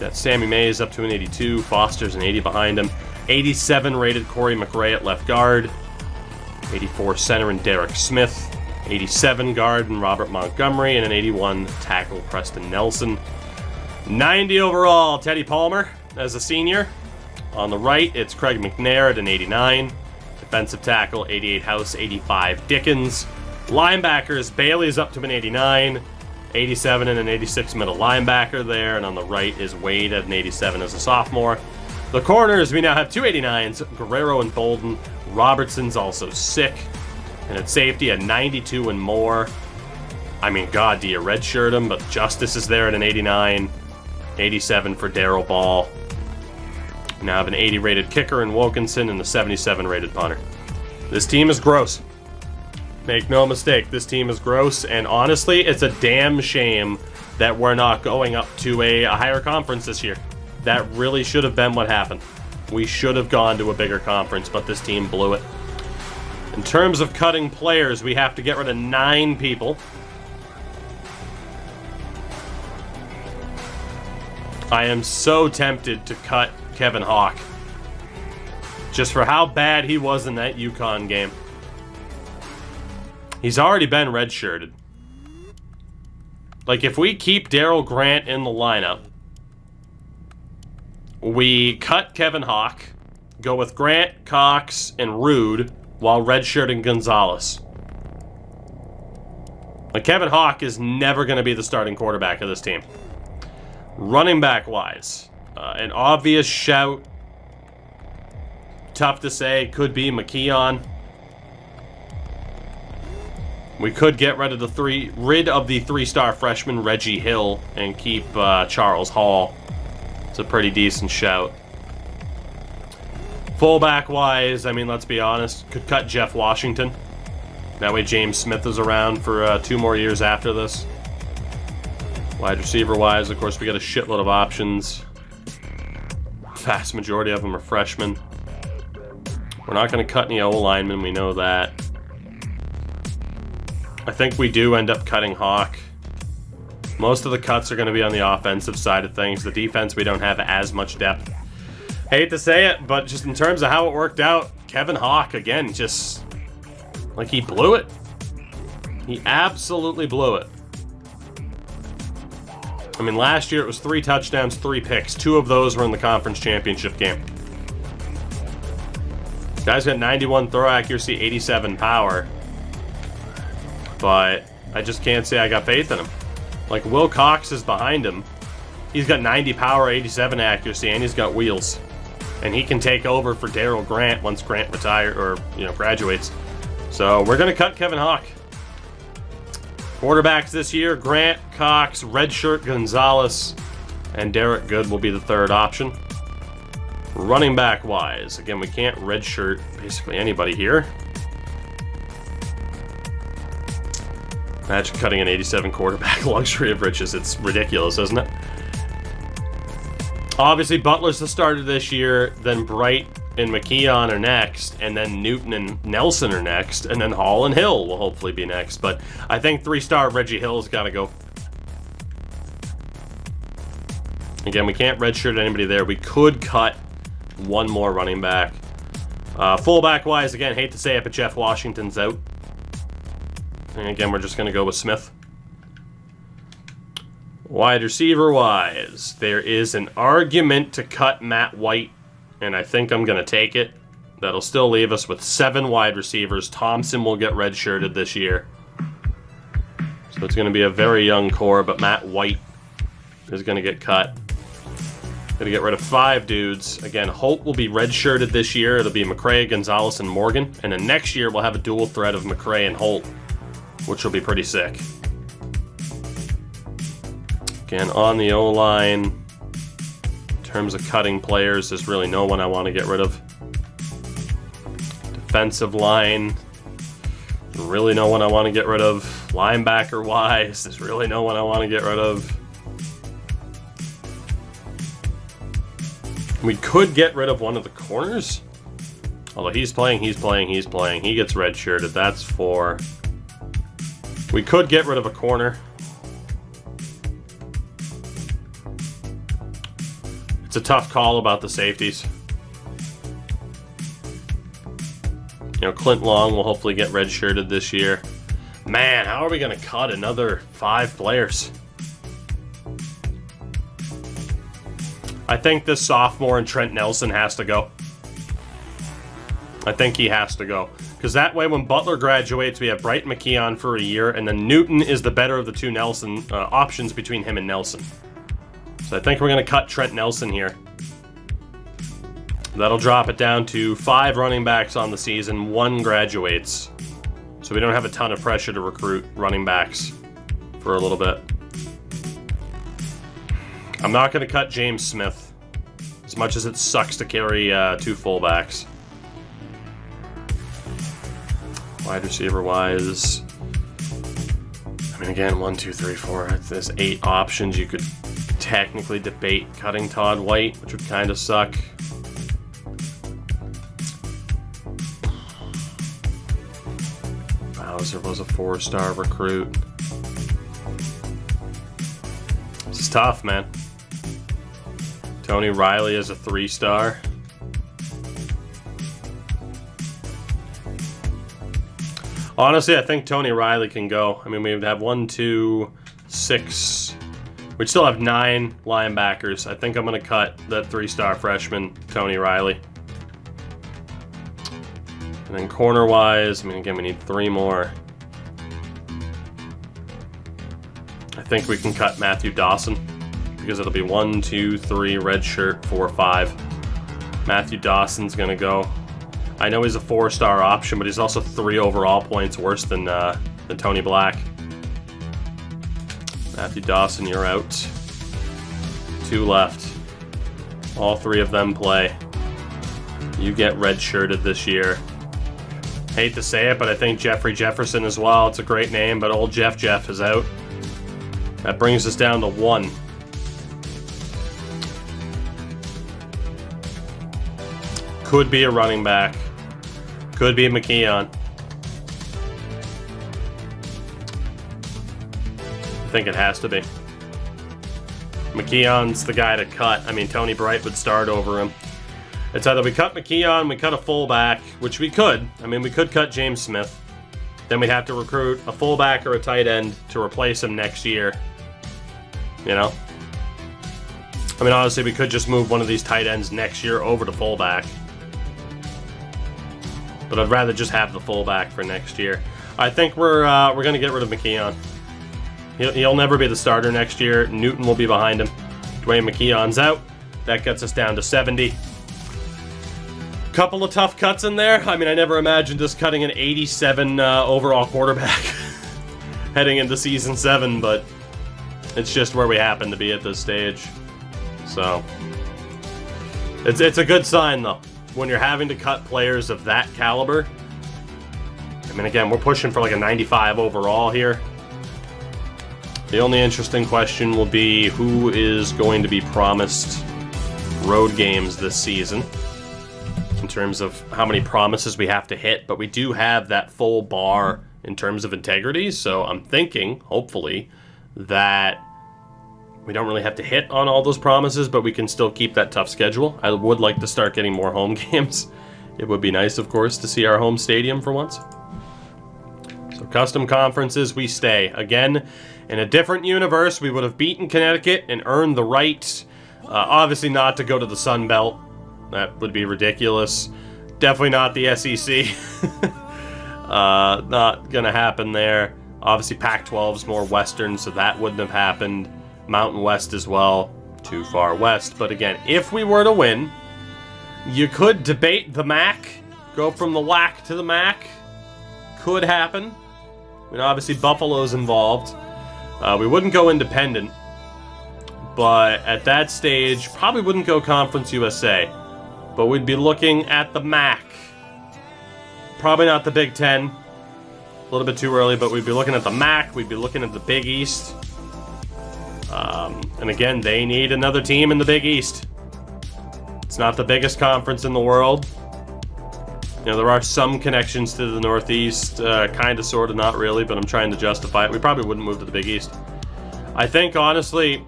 Got Sammy Mays up to an 82, Foster's an 80 behind him. 87 rated Corey McRae at left guard. 84 center and Derek Smith. 87 guard and Robert Montgomery, and an 81 tackle Preston Nelson. 90 overall, Teddy Palmer as a senior. On the right, it's Craig Mcnair at an 89. Defensive tackle, 88 House, 85 Dickens. Linebackers, Bailey's up to an 89. 87 and an 86 middle linebacker there, and on the right is Wade at an 87 as a sophomore. The corners, we now have 2 89s, Guerrero and Bolden. Robertson's also sick. And at safety, a 92 and more. I mean, God, do you redshirt him? But Justice is there at an 89. 87 for Daryl Ball. We now have an 80 rated kicker in Wilkinson and a 77 rated punter. This team is gross. Make no mistake, this team is gross. And honestly, it's a damn shame that we're not going up to a higher conference this year. That really should have been what happened. We should have gone to a bigger conference, but this team blew it. In terms of cutting players, we have to get rid of 9 people. I am so tempted to cut Kevin Hawk. Just for how bad he was in that UConn game. He's already been redshirted. Like, if we keep Daryl Grant in the lineup, we cut Kevin Hawk, go with Grant, Cox, and Rude, while redshirting Gonzalez. Like, Kevin Hawk is never going to be the starting quarterback of this team. Running back wise, an obvious shout, tough to say, could be McKeon. We could get rid of the 3-star freshman Reggie Hill and keep Charles Hall. It's a pretty decent shout. Fullback-wise, I mean, let's be honest, could cut Jeff Washington. That way James Smith is around for 2 more years after this. Wide receiver-wise, of course, we got a shitload of options. Vast majority of them are freshmen. We're not going to cut any O-linemen, we know that. I think we do end up cutting Hawk. Most of the cuts are going to be on the offensive side of things. The defense, we don't have as much depth. Hate to say it, but just in terms of how it worked out, Kevin Hawk, again, just like he blew it. He absolutely blew it. I mean, last year it was 3 touchdowns, 3 picks. 2 of those were in the conference championship game. Guy's got 91 throw accuracy, 87 power. But I just can't say I got faith in him. Like, Will Cox is behind him. He's got 90 power, 87 accuracy, and he's got wheels. And he can take over for Daryl Grant once Grant graduates. So we're going to cut Kevin Hawk. Quarterbacks this year, Grant, Cox, redshirt Gonzalez, and Derek Good will be the 3rd option. Running back wise, again, we can't redshirt basically anybody here. Imagine cutting an 87 quarterback, luxury of riches. It's ridiculous, isn't it? Obviously, Butler's the starter this year, then Bright and McKeon are next, and then Newton and Nelson are next, and then Hall and Hill will hopefully be next. But I think 3-star Reggie Hill's got to go. Again, we can't redshirt anybody there. We could cut 1 more running back. Fullback-wise, again, hate to say it, but Jeff Washington's out. And again, we're just going to go with Smith. Wide receiver-wise, there is an argument to cut Matt White, and I think I'm going to take it. That'll still leave us with 7 wide receivers. Thompson will get redshirted this year. So it's going to be a very young core, but Matt White is going to get cut. Going to get rid of 5 dudes. Again, Holt will be redshirted this year. It'll be McRae, Gonzalez, and Morgan. And then next year, we'll have a dual threat of McRae and Holt, which will be pretty sick. Again, on the O-line, in terms of cutting players, there's really no one I want to get rid of. Defensive line, really no one I want to get rid of. Linebacker-wise, there's really no one I want to get rid of. We could get rid of one of the corners. Although he's playing. He gets redshirted. That's 4. We could get rid of a corner. It's a tough call about the safeties. You know, Clint Long will hopefully get redshirted this year. Man, how are we going to cut another 5 players? I think this sophomore and Trent Nelson has to go. I think he has to go. Because that way when Butler graduates, we have Brighton McKeon for a year, and then Newton is the better of the 2 Nelson options between him and Nelson. So I think we're going to cut Trent Nelson here. That'll drop it down to 5 running backs on the season, 1 graduates. So we don't have a ton of pressure to recruit running backs for a little bit. I'm not going to cut James Smith, as much as it sucks to carry 2 fullbacks. Wide receiver wise, I mean, again, 1, 2, 3, 4. There's 8 options. You could technically debate cutting Todd White, which would kind of suck. Bowser was a 4-star recruit. This is tough, man. Tony Riley is a 3-star. Honestly, I think Tony Riley can go. I mean, we would have 1, 2, 6. We'd still have 9 linebackers. I think I'm going to cut that 3-star freshman, Tony Riley. And then corner-wise, I mean, again, we need 3 more. I think we can cut Matthew Dawson, because it'll be 1, 2, 3, red shirt, 4, 5. Matthew Dawson's going to go. I know he's a 4-star option, but he's also 3 overall points worse than Tony Black. Matthew Dawson, you're out. 2 left. All 3 of them play. You get redshirted this year. Hate to say it, but I think Jeffrey Jefferson as well. It's a great name, but old Jeff is out. That brings us down to 1. Could be a running back. Could be a McKeon. I think it has to be. McKeon's the guy to cut. I mean, Tony Bright would start over him. It's either we cut McKeon, we cut a fullback, which we could. I mean, we could cut James Smith. Then we'd have to recruit a fullback or a tight end to replace him next year. You know? I mean, honestly, we could just move one of these tight ends next year over to fullback. But I'd rather just have the fullback for next year. I think we're going to get rid of McKeon. He'll never be the starter next year. Newton will be behind him. Dwayne McKeon's out. That gets us down to 70. Couple of tough cuts in there. I mean, I never imagined us cutting an 87 overall quarterback heading into season 7, but it's just where we happen to be at this stage. So it's a good sign, though, when you're having to cut players of that caliber. I mean, again, we're pushing for like a 95 overall here. The only interesting question will be who is going to be promised road games this season in terms of how many promises we have to hit, but we do have that full bar in terms of integrity, so I'm thinking, hopefully, that we don't really have to hit on all those promises, but we can still keep that tough schedule. I would like to start getting more home games. It would be nice, of course, to see our home stadium for once. So custom conferences, we stay. Again, in a different universe, we would have beaten Connecticut and earned the right, obviously not to go to the Sun Belt. That would be ridiculous. Definitely not the SEC. Not going to happen there. Obviously, Pac-12's more Western, so that wouldn't have happened. Mountain West as well. Too far west. But again, if we were to win, you could debate the MAC. Go from the WAC to the MAC. Could happen. I mean, obviously, Buffalo's involved. We wouldn't go independent. but at that stage, probably wouldn't go Conference USA. But we'd be looking at the MAC. Probably not the Big Ten. A little bit too early, but we'd be looking at the MAC. We'd be looking at the Big East. And again, they need another team in the Big East. It's not the biggest conference in the world. You know, there are some connections to the Northeast, kind of, sort of, not really, but I'm trying to justify it. We probably wouldn't move to the Big East. I think, honestly,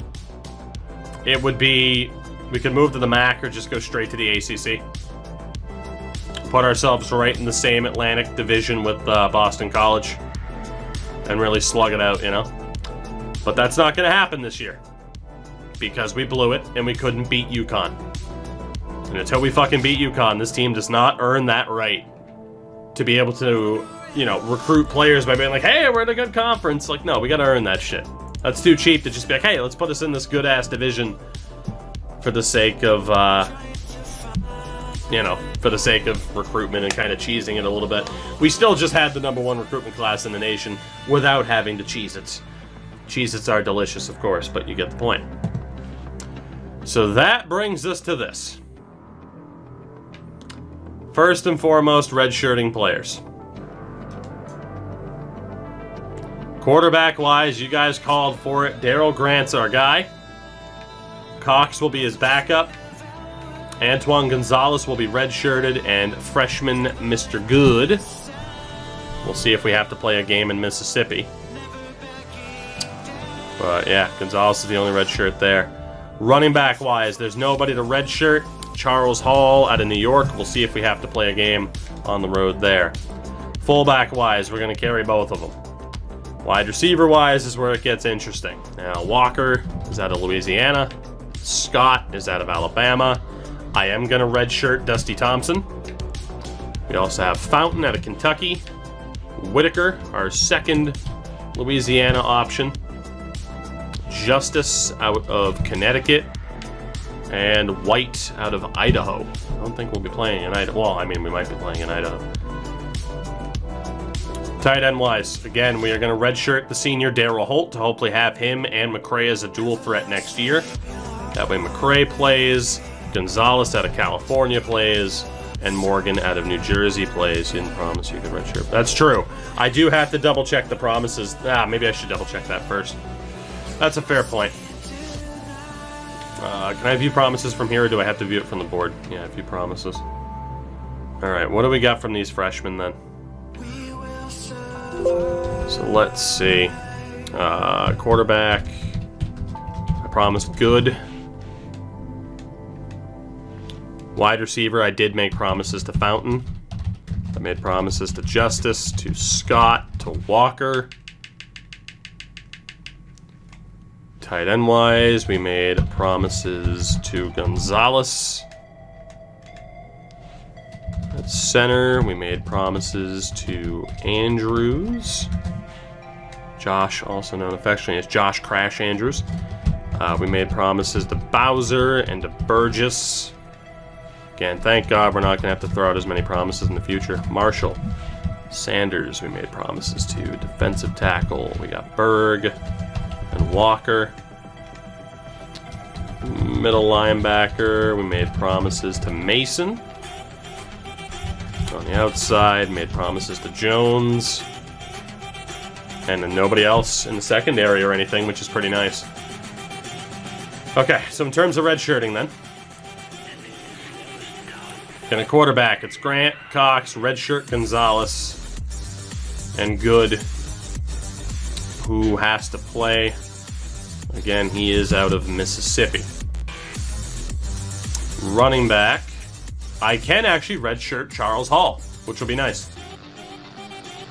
it would be, we could move to the MAC or just go straight to the ACC. Put ourselves right in the same Atlantic division with Boston College and really slug it out, you know? But that's not going to happen this year because we blew it and we couldn't beat UConn. And until we fucking beat UConn, this team does not earn that right to be able to, you know, recruit players by being like, hey, we're in a good conference. Like, no, we got to earn that shit. That's too cheap to just be like, hey, let's put us in this good-ass division for the sake of, you know, for the sake of recruitment and kind of cheesing it a little bit. We still just had the #1 recruitment class in the nation without having to cheese it. Cheez-Its are delicious, of course, but you get the point. So that brings us to this. First and foremost, redshirting players. Quarterback-wise, you guys called for it. Daryl Grant's our guy. Cox will be his backup. Antoine Gonzalez will be redshirted, and freshman Mr. Good. We'll see if we have to play a game in Mississippi. But yeah, Gonzalez is the only redshirt there. Running back-wise, there's nobody to redshirt. Charles Hall out of New York. We'll see if we have to play a game on the road there. Fullback-wise, we're going to carry both of them. Wide receiver-wise is where it gets interesting. Now, Walker is out of Louisiana. Scott is out of Alabama. I am going to redshirt Dusty Thompson. We also have Fountain out of Kentucky. Whitaker, our second Louisiana option. Justice out of Connecticut. And White out of Idaho. I don't think we'll be playing in Idaho. Well, I mean, we might be playing in Idaho. Tight end wise, again, we are going to redshirt the senior Daryl Holt to hopefully have him and McCray as a dual threat next year. That way McCray plays, Gonzalez out of California plays, and Morgan out of New Jersey plays. You didn't promise you could redshirt. That's true. I do have to double check the promises. Maybe I should double check that first. That's a fair point. Can I view promises from here, or do I have to view it from the board? Yeah, view promises. Alright, what do we got from these freshmen then? So let's see. Quarterback. I promised Good. Wide receiver, I did make promises to Fountain. I made promises to Justice, to Scott, to Walker. Tight end wise, we made promises to Gonzalez. At center, we made promises to Andrews. Josh, also known affectionately as Josh Crash Andrews. We made promises to Bowser and to Burgess. Again, thank God we're not going to have to throw out as many promises in the future. Marshall. Sanders, we made promises to. Defensive tackle, we got Berg and Walker. Middle linebacker, we made promises to Mason. On the outside, made promises to Jones. And then nobody else in the secondary or anything, which is pretty nice. Okay, so in terms of redshirting then. And a quarterback, it's Grant, Cox, redshirt Gonzalez, and Good, who has to play. Again, he is out of Mississippi. Running back, I can actually redshirt Charles Hall, which will be nice.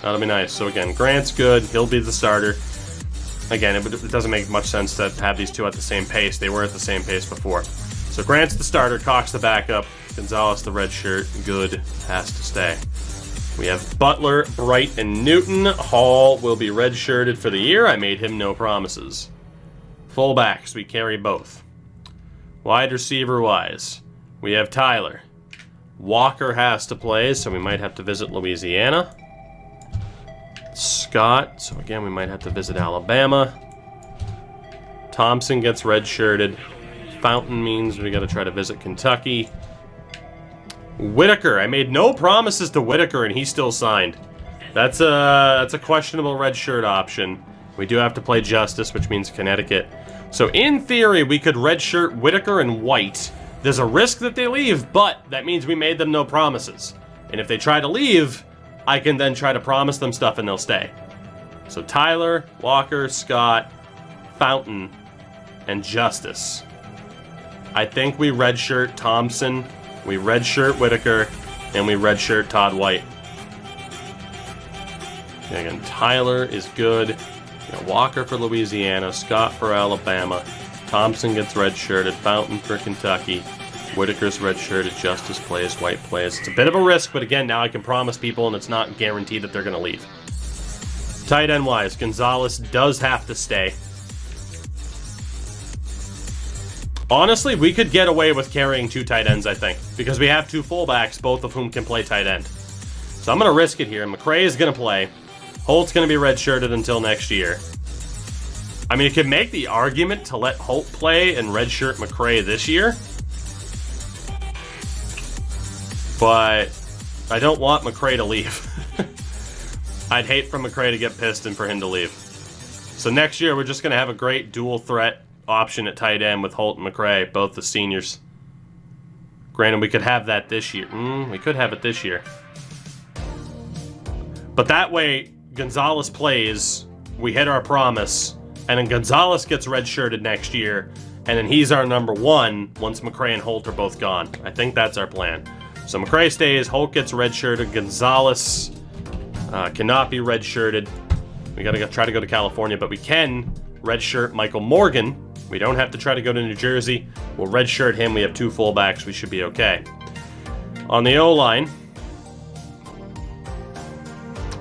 That'll be nice. So again, Grant's good. He'll be the starter. Again, it doesn't make much sense to have these two at the same pace. They were at the same pace before. So Grant's the starter, Cox the backup, Gonzalez the redshirt, Good has to stay. We have Butler, Bright, and Newton. Hall will be redshirted for the year. I made him no promises. Fullbacks, we carry both. Wide receiver-wise, we have Tyler. Walker has to play, so we might have to visit Louisiana. Scott, so again, we might have to visit Alabama. Thompson gets redshirted. Fountain means we got to try to visit Kentucky. Whitaker. I made no promises to Whitaker, and he still signed. That's a questionable redshirt option. We do have to play Justice, which means Connecticut. So in theory, we could redshirt Whitaker and White. There's a risk that they leave, but that means we made them no promises. And if they try to leave, I can then try to promise them stuff and they'll stay. So Tyler, Walker, Scott, Fountain, and Justice. I think we redshirt Thompson, we redshirt Whitaker, and we redshirt Todd White. And again, Tyler is good. You know, Walker for Louisiana, Scott for Alabama, Thompson gets redshirted, Fountain for Kentucky, Whitaker's redshirted, Justice plays, White plays. It's a bit of a risk, but again, now I can promise people, and it's not guaranteed that they're going to leave. Tight end wise, Gonzalez does have to stay. Honestly, we could get away with carrying 2 tight ends, I think, because we have 2 fullbacks, both of whom can play tight end. So I'm going to risk it here. McCray is going to play. Holt's going to be redshirted until next year. I mean, you could make the argument to let Holt play and redshirt McCray this year. But I don't want McCray to leave. I'd hate for McCray to get pissed and for him to leave. So next year, we're just going to have a great dual threat option at tight end with Holt and McCray, both the seniors. Granted, we could have that this year. We could have it this year. But that way, Gonzalez plays, we hit our promise, and then Gonzalez gets redshirted next year, and then he's our number 1 once McCray and Holt are both gone. I think that's our plan. So McCray stays, Holt gets redshirted, Gonzalez cannot be redshirted. We gotta try to go to California, but we can redshirt Michael Morgan. We don't have to try to go to New Jersey. We'll redshirt him. We have 2 fullbacks. We should be okay. On the O-line,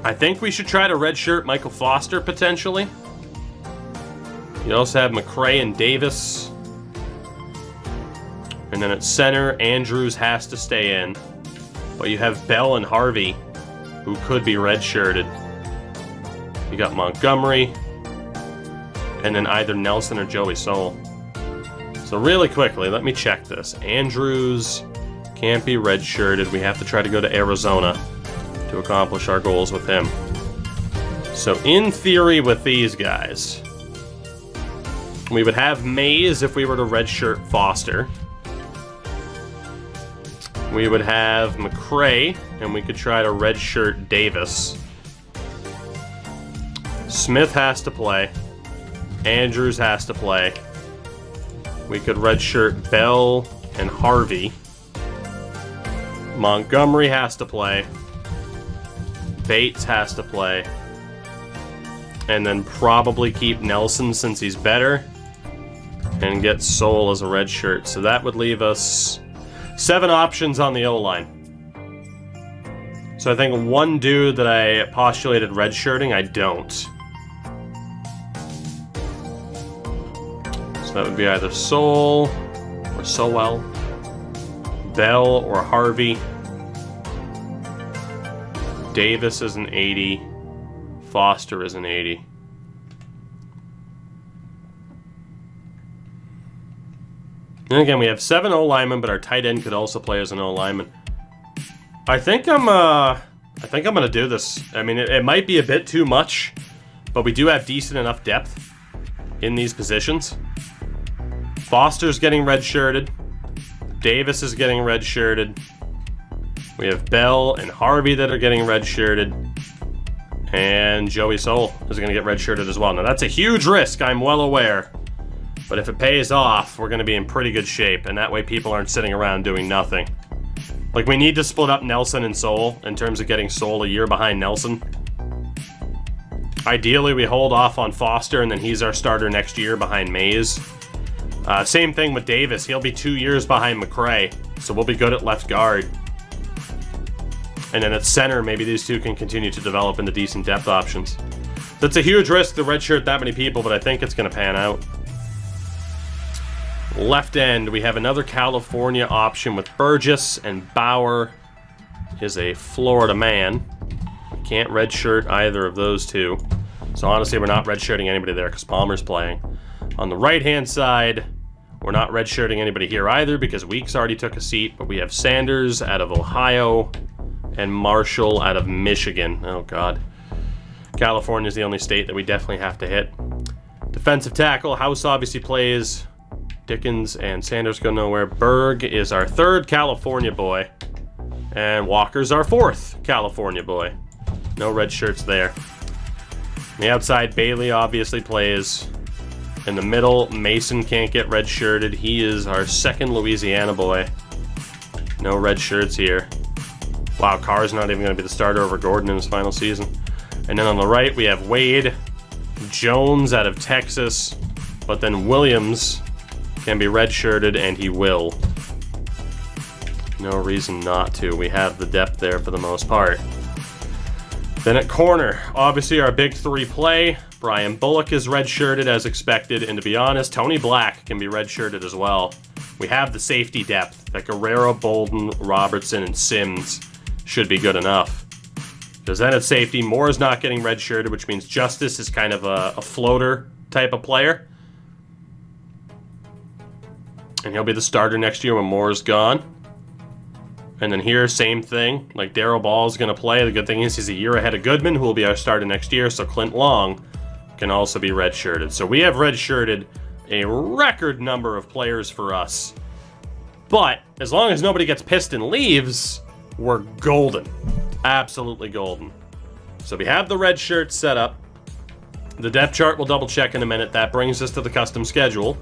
I think we should try to redshirt Michael Foster, potentially. You also have McCray and Davis. And then at center, Andrews has to stay in. But you have Bell and Harvey, who could be redshirted. You got Montgomery. And then either Nelson or Joey Soul. So really quickly, let me check this. Andrews can't be redshirted. We have to try to go to Arizona to accomplish our goals with him. So in theory with these guys, we would have Mays if we were to redshirt Foster. We would have McCray, and we could try to redshirt Davis. Smith has to play. Andrews has to play. We could redshirt Bell and Harvey. Montgomery has to play. Bates has to play. And then probably keep Nelson since he's better. And get Soul as a redshirt. So that would leave us 7 options on the O-line. So I think one dude that I postulated redshirting, I don't. So that would be either Soul or Sowell, Bell or Harvey. Davis is an 80. Foster is an 80. And again, we have 7 O-linemen, but our tight end could also play as an O-lineman. I think I'm gonna do this. I mean, it might be a bit too much, but we do have decent enough depth in these positions. Foster's getting redshirted. Davis is getting redshirted. We have Bell and Harvey that are getting redshirted. And Joey Soul is going to get redshirted as well. Now, that's a huge risk, I'm well aware. But if it pays off, we're going to be in pretty good shape. And that way people aren't sitting around doing nothing. Like, we need to split up Nelson and Soul in terms of getting Soul a year behind Nelson. Ideally, we hold off on Foster, and then he's our starter next year behind Mays. Same thing with Davis. He'll be 2 years behind McCray, so we'll be good at left guard. And then at center, maybe these two can continue to develop into decent depth options. That's a huge risk to redshirt that many people, but I think it's going to pan out. Left end, we have another California option with Burgess, and Bauer is a Florida man. We can't redshirt either of those two. So honestly, we're not redshirting anybody there because Palmer's playing. On the right-hand side, we're not redshirting anybody here either because Weeks already took a seat, but we have Sanders out of Ohio and Marshall out of Michigan. Oh, God. California is the only state that we definitely have to hit. Defensive tackle, House obviously plays. Dickens and Sanders go nowhere. Berg is our third California boy. And Walker's our fourth California boy. No red shirts there. On the outside, Bailey obviously plays. In the middle, Mason can't get red shirted. He is our second Louisiana boy. No red shirts here. Wow, Carr's not even going to be the starter over Gordon in his final season. And then on the right, we have Wade, Jones out of Texas, but then Williams can be red-shirted, and he will. No reason not to. We have the depth there for the most part. Then at corner, obviously our big three play. Brian Bullock is red-shirted as expected, and to be honest, Tony Black can be red-shirted as well. We have the safety depth that Guerrero, Bolden, Robertson, and Sims should be good enough. Because then at safety, Moore's not getting red-shirted, which means Justice is kind of a floater type of player. And he'll be the starter next year when Moore's gone. And then here, same thing. Like, Daryl Ball's going to play. The good thing is he's a year ahead of Goodman, who will be our starter next year. So Clint Long can also be red-shirted. So we have red-shirted a record number of players for us. But as long as nobody gets pissed and leaves, we're golden. Absolutely golden. So we have the red shirt set up. The depth chart we'll double check in a minute. That brings us to the custom schedule.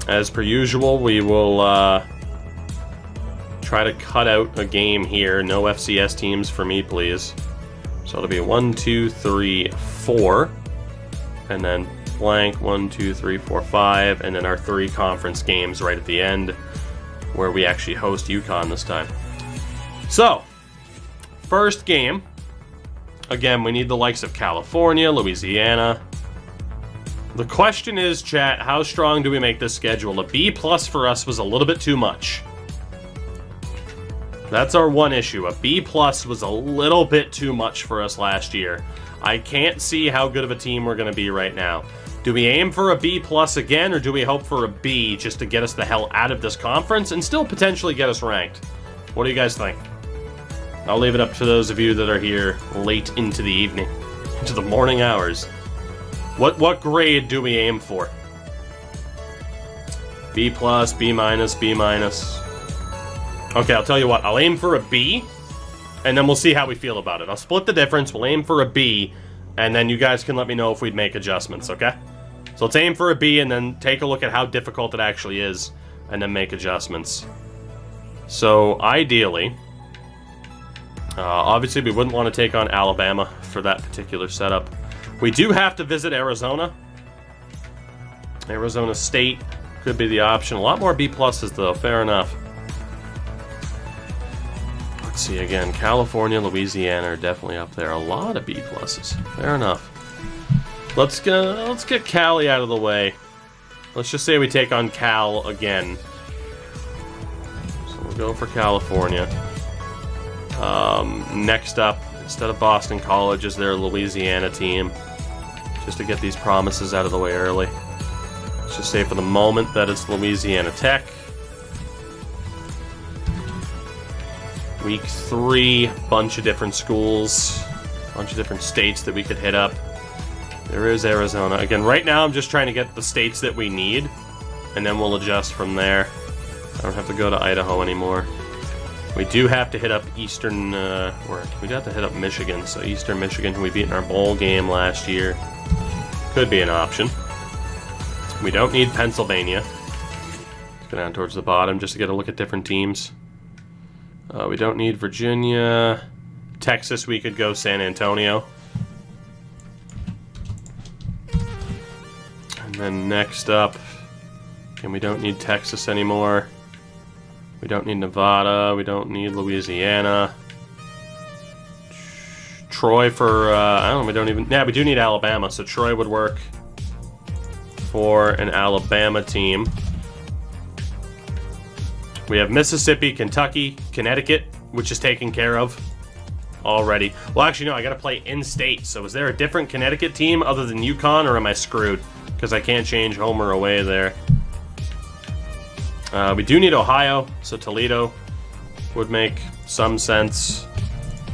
As per usual, we will try to cut out a game here. No FCS teams for me, please. So it'll be 1, 2, 3, 4. And then blank 1, 2, 3, 4, 5. And then our 3 conference games right at the end, where we actually host UConn this time. So, first game. Again, we need the likes of California, Louisiana. The question is, chat, how strong do we make this schedule? A B+ for us was a little bit too much. That's our one issue. A B+ was a little bit too much for us last year. I can't see how good of a team we're going to be right now. Do we aim for a B+ again, or do we hope for a B just to get us the hell out of this conference and still potentially get us ranked? What do you guys think? I'll leave it up to those of you that are here late into the evening, into the morning hours. What grade do we aim for? B+, B-, B-. Okay, I'll tell you what. I'll aim for a B, and then we'll see how we feel about it. I'll split the difference. We'll aim for a B, and then you guys can let me know if we'd make adjustments, okay? So let's aim for a B, and then take a look at how difficult it actually is, and then make adjustments. So, ideally, obviously we wouldn't want to take on Alabama for that particular setup. We do have to visit Arizona. Arizona State could be the option. A lot more B+ though, fair enough. Let's see again. California, Louisiana are definitely up there. A lot of B+. Fair enough. Let's get Cali out of the way. Let's just say we take on Cal again. So we'll go for California. Next up, instead of Boston College, is their Louisiana team. Just to get these promises out of the way early. Let's just say for the moment that it's Louisiana Tech. Week 3, bunch of different schools, bunch of different states that we could hit up. There is Arizona. Again, right now I'm just trying to get the states that we need, and then we'll adjust from there. I don't have to go to Idaho anymore. We do have to hit up Eastern, we got to hit up Michigan, so Eastern Michigan, who we beat in our bowl game last year, could be an option. We don't need Pennsylvania. Let's go down towards the bottom just to get a look at different teams. We don't need Virginia. Texas, we could go San Antonio. And then next up, and we don't need Texas anymore. We don't need Nevada. We don't need Louisiana. Troy for, I don't know, we don't even, yeah, we do need Alabama, so Troy would work for an Alabama team. We have Mississippi, Kentucky, Connecticut, which is taken care of already. Well, actually, no, I got to play in-state. So is there a different Connecticut team other than UConn, or am I screwed? Because because I can't change home or away there. We do need Ohio, so Toledo would make some sense.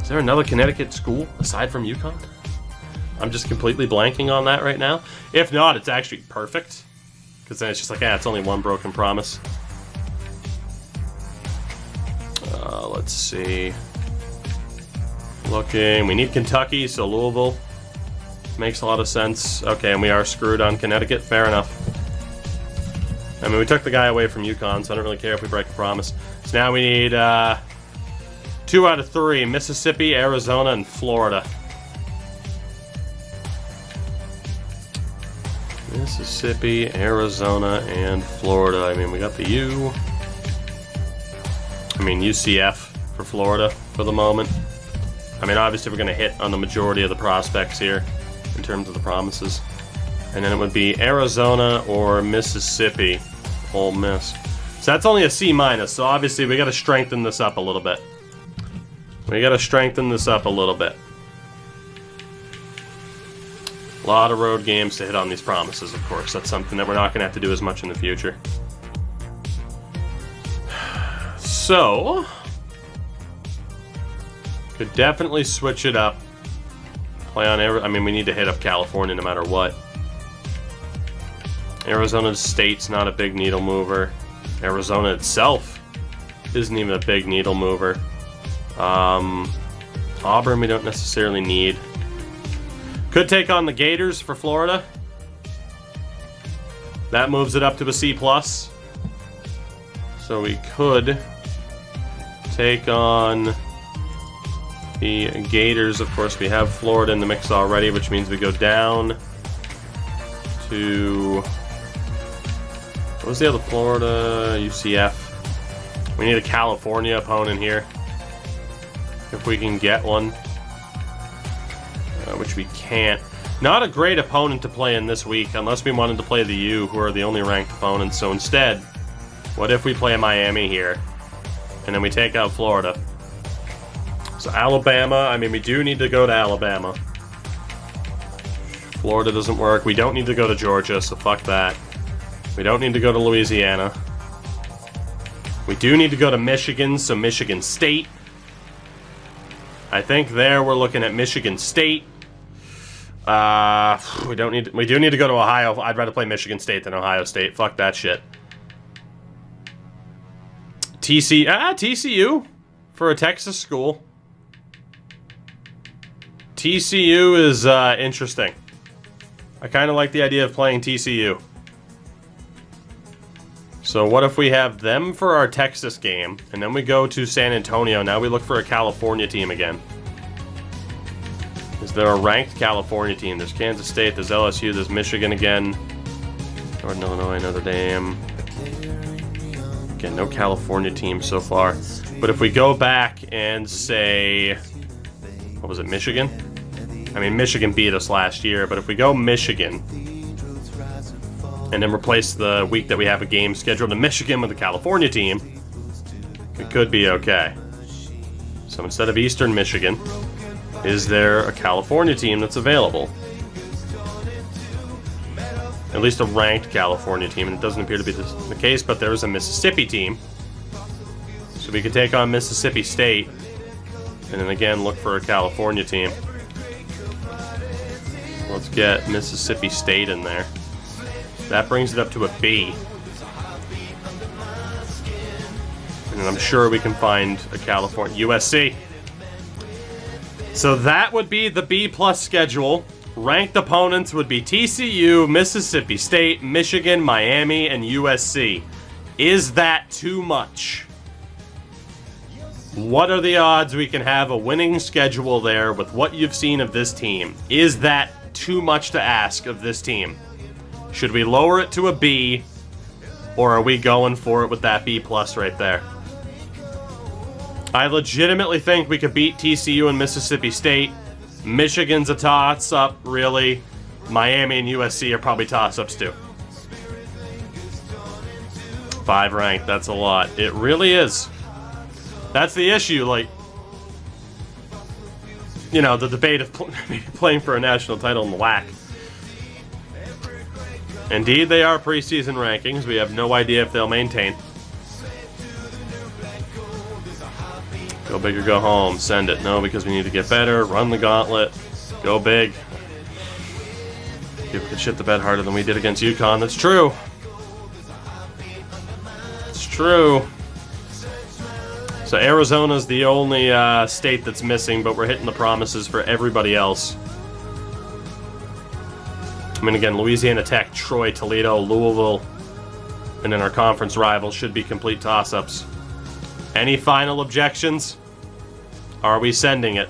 Is there another Connecticut school aside from UConn? I'm just completely blanking on that right now. If not, it's actually perfect, because then it's just like, it's only one broken promise. Let's see. Looking, we need Kentucky, so Louisville makes a lot of sense. Okay, and we are screwed on Connecticut. Fair enough. I mean, we took the guy away from UConn, so I don't really care if we break a promise. So now we need 2 out of 3, Mississippi, Arizona, and Florida. Mississippi, Arizona, and Florida. I mean, we got the UCF for Florida for the moment. I mean, obviously we're going to hit on the majority of the prospects here in terms of the promises. And then it would be Arizona or Mississippi, Ole Miss. So that's only a C-, so obviously we got to strengthen this up a little bit. A lot of road games to hit on these promises, of course. That's something that we're not going to have to do as much in the future. So, could definitely switch it up. Play on I mean, we need to hit up California no matter what. Arizona State's not a big needle mover. Arizona itself isn't even a big needle mover. Auburn we don't necessarily need. Could take on the Gators for Florida. That moves it up to a C+. So we could take on the Gators. Of course, we have Florida in the mix already, which means we go down to... What was the other Florida? UCF. We need a California opponent here. If we can get one. Which we can't. Not a great opponent to play in this week, unless we wanted to play the U, who are the only ranked opponents. So instead, what if we play Miami here? And then we take out Florida. So Alabama, I mean, we do need to go to Alabama. Florida doesn't work. We don't need to go to Georgia, so fuck that. We don't need to go to Louisiana. We do need to go to Michigan, so Michigan State. I think there we're looking at Michigan State. We do need to go to Ohio. I'd rather play Michigan State than Ohio State. Fuck that shit. TCU for a Texas school. TCU is interesting. I kind of like the idea of playing TCU. So what if we have them for our Texas game, and then we go to San Antonio. Now we look for a California team again. Is there a ranked California team? There's Kansas State, there's LSU, there's Michigan again. Northern Illinois, Notre Dame. Again, no California team so far. But if we go back and say... What was it, Michigan? I mean, Michigan beat us last year, but if we go Michigan... and then replace the week that we have a game scheduled in Michigan with a California team, it could be okay. So instead of Eastern Michigan, is there a California team that's available? At least a ranked California team, and it doesn't appear to be the case, but there is a Mississippi team. So we could take on Mississippi State, and then again look for a California team. Let's get Mississippi State in there. That brings it up to a B. And I'm sure we can find a California... USC. So that would be the B+ schedule. Ranked opponents would be TCU, Mississippi State, Michigan, Miami, and USC. Is that too much? What are the odds we can have a winning schedule there with what you've seen of this team? Is that too much to ask of this team? Should we lower it to a B, or are we going for it with that B+ right there? I legitimately think we could beat TCU and Mississippi State. Michigan's a toss-up, really. Miami and USC are probably toss-ups too. 5 ranked, that's a lot. It really is. That's the issue, like... You know, the debate of playing for a national title in the WAC. Indeed, they are preseason rankings. We have no idea if they'll maintain. Go big or go home. Send it. No, because we need to get better. Run the gauntlet. Go big. People could shit the bed harder than we did against UConn. That's true. It's true. So Arizona's the only state that's missing, but we're hitting the promises for everybody else. I mean, again, Louisiana Tech, Troy, Toledo, Louisville, and then our conference rivals should be complete toss-ups. Any final objections? Are we sending it?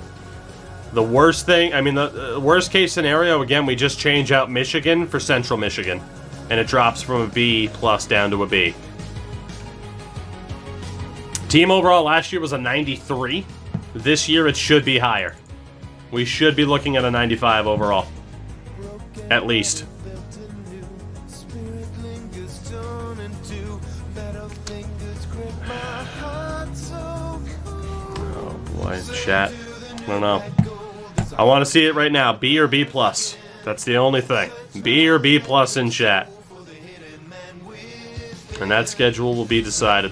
The worst thing, I mean, the worst case scenario, again, we just change out Michigan for Central Michigan, and it drops from a B plus down to a B. Team overall last year was a 93. This year it should be higher. We should be looking at a 95 overall. At least. Oh boy, chat. I don't know. I want to see it right now. B or B plus. That's the only thing. B or B plus in chat. And that schedule will be decided.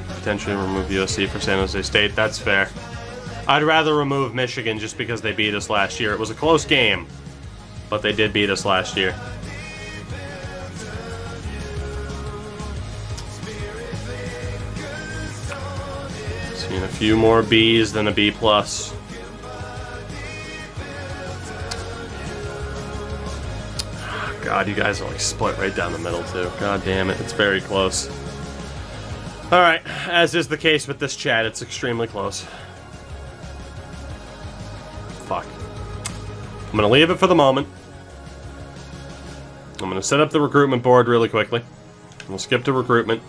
Potentially remove USC for San Jose State. That's fair. I'd rather remove Michigan just because they beat us last year. It was a close game, but they did beat us last year. Seeing a few more B's than a B plus. God, you guys are like split right down the middle too. God damn it, it's very close. Alright, as is the case with this chat, it's extremely close. Fuck. I'm gonna leave it for the moment. I'm gonna set up the recruitment board really quickly. We'll skip to recruitment,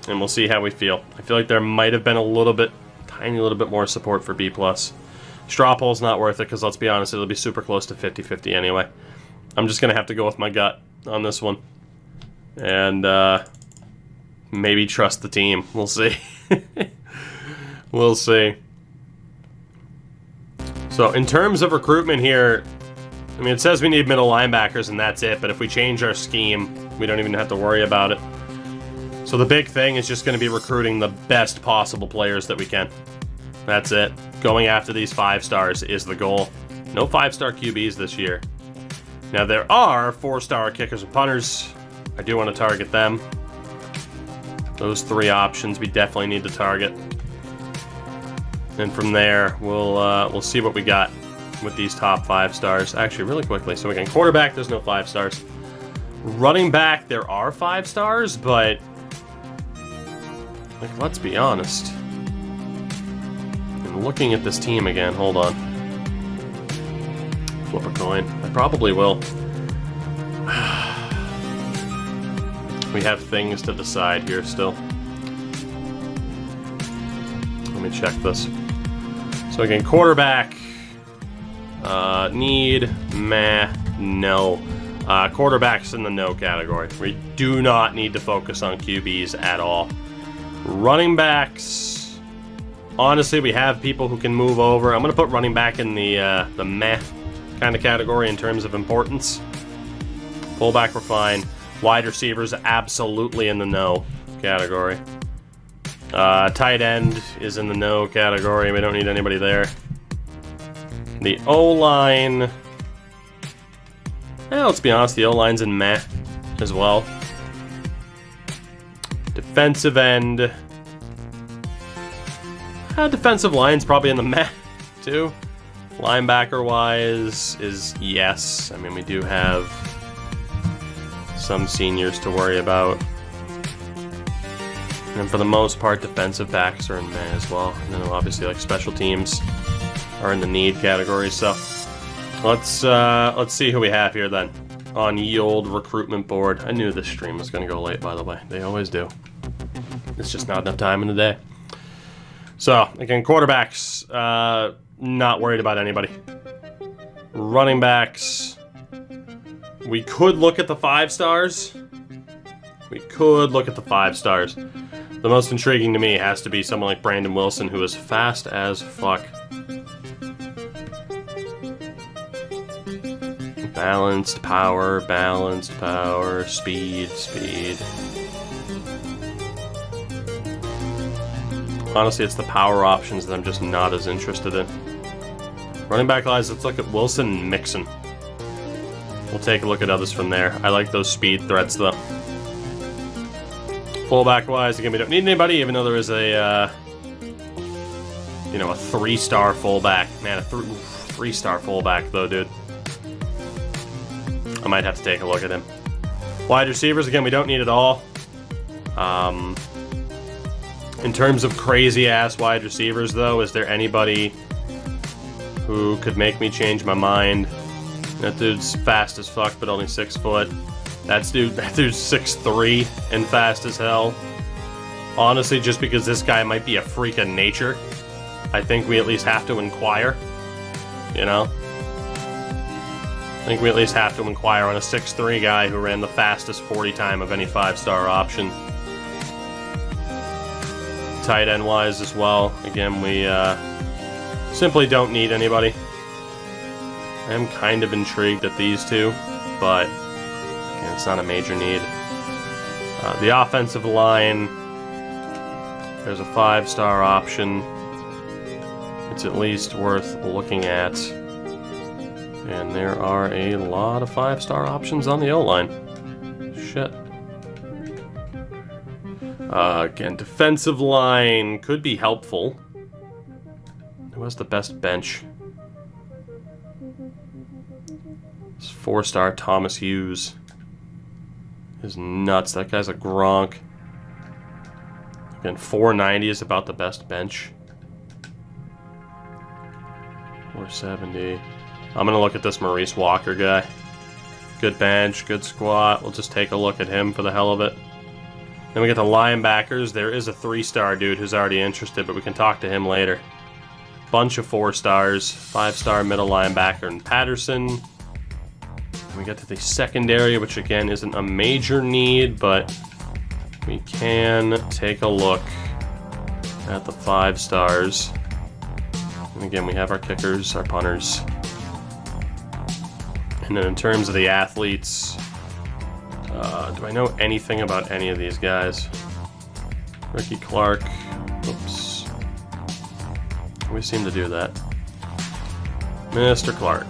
and we'll see how we feel. I feel like there might have been a little bit, tiny little bit more support for B+. Straw poll's not worth it, because let's be honest, it'll be super close to 50-50 anyway. I'm just gonna have to go with my gut on this one. And, maybe trust the team. We'll see. We'll see. So, in terms of recruitment here, I mean, it says we need middle linebackers and that's it, but if we change our scheme, we don't even have to worry about it. So the big thing is just going to be recruiting the best possible players that we can. That's it. Going after these 5 stars is the goal. No 5-star QBs this year. Now, there are 4-star kickers and punters. I do want to target them. Those 3 options we definitely need to target. And from there, we'll see what we got with these top 5 stars. Actually, really quickly. So again, quarterback, there's no 5 stars. Running back, there are 5 stars, but like, let's be honest. And looking at this team again, hold on. Flip a coin. I probably will. We have things to decide here still. Let me check this. So again, quarterback. Need, no. Quarterback's in the no category. We do not need to focus on QBs at all. Running backs. Honestly, we have people who can move over. I'm going to put running back in the meh kind of category in terms of importance. Fullback, we're fine. Wide receivers, absolutely in the no category. Tight end is in the no category. We don't need anybody there. The O-line... let's be honest, the O-line's in meh as well. Defensive end... defensive line's probably in the meh, too. Linebacker-wise is yes. I mean, we do have some seniors to worry about. And for the most part, defensive backs are in meh as well. And then obviously, like, special teams are in the need category. So let's see who we have here then on ye old recruitment board. I knew this stream was going to go late, by the way. They always do. It's just not enough time in the day. So again, quarterbacks, not worried about anybody. Running backs, we could look at the 5 stars. We could look at the 5 stars. The most intriguing to me has to be someone like Brandon Wilson, who is fast as fuck. Balanced power, speed. Honestly, it's the power options that I'm just not as interested in. Running back wise, let's look at Wilson and Mixon. We'll take a look at others from there. I like those speed threats, though. Fullback wise, again, we don't need anybody, even though there is a, you know, a 3-star fullback. Man, a 3-star fullback, though, dude. I might have to take a look at him. Wide receivers, again, we don't need it all. In terms of crazy-ass wide receivers, though, is there anybody who could make me change my mind? That dude's fast as fuck, but only 6 foot. That dude's 6'3" and fast as hell. Honestly, just because this guy might be a freak of nature, I think we at least have to inquire. You know? I think we at least have to inquire on a 6'3" guy who ran the fastest 40 time of any 5-star option. Tight end wise as well. Again, we simply don't need anybody. I am kind of intrigued at these two, but again, it's not a major need. The offensive line, there's a 5-star option. It's at least worth looking at. And there are a lot of 5-star options on the O-line. Shit. Again, defensive line could be helpful. Who has the best bench? It's 4-star Thomas Hughes. Is nuts. That guy's a Gronk. Again, 490 is about the best bench. 470. I'm going to look at this Maurice Walker guy. Good bench, good squat. We'll just take a look at him for the hell of it. Then we get the linebackers. There is a 3-star dude who's already interested, but we can talk to him later. Bunch of 4 stars. 5-star middle linebacker in Patterson. We get to the secondary, which again isn't a major need, but we can take a look at the 5 stars. And again, we have our kickers, our punters. And then in terms of the athletes, do I know anything about any of these guys? Ricky Clark. Oops. We seem to do that. Mr. Clark.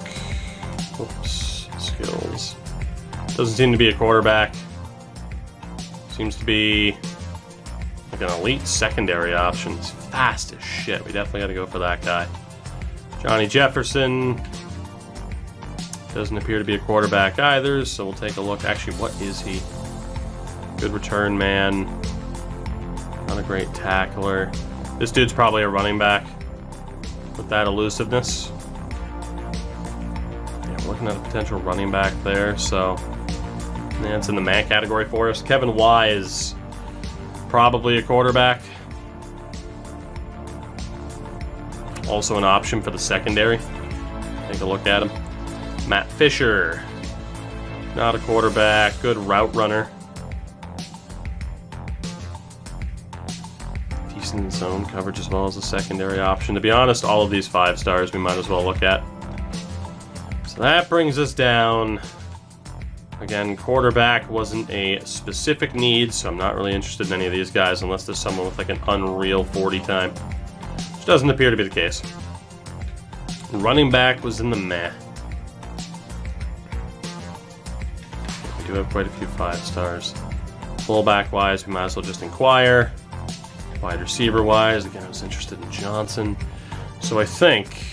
Oops. Skills. Doesn't seem to be a quarterback. Seems to be like an elite secondary option. It's fast as shit. We definitely got to go for that guy. Johnny Jefferson. Doesn't appear to be a quarterback either, so we'll take a look. Actually, what is he? Good return man. Not a great tackler. This dude's probably a running back with that elusiveness. Yeah, we're looking at a potential running back there, so yeah, it's in the man category for us. Kevin Wise, probably a quarterback. Also an option for the secondary. Take a look at him. Matt Fisher, not a quarterback, good route runner. Decent zone coverage as well as a secondary option. To be honest, all of these 5 stars we might as well look at. So that brings us down. Again, quarterback wasn't a specific need, so I'm not really interested in any of these guys unless there's someone with like an unreal 40 time, which doesn't appear to be the case. Running back was in the meh. We do have quite a few 5 stars. Fullback wise, we might as well just inquire. Wide receiver wise, again, I was interested in Johnson. So I think,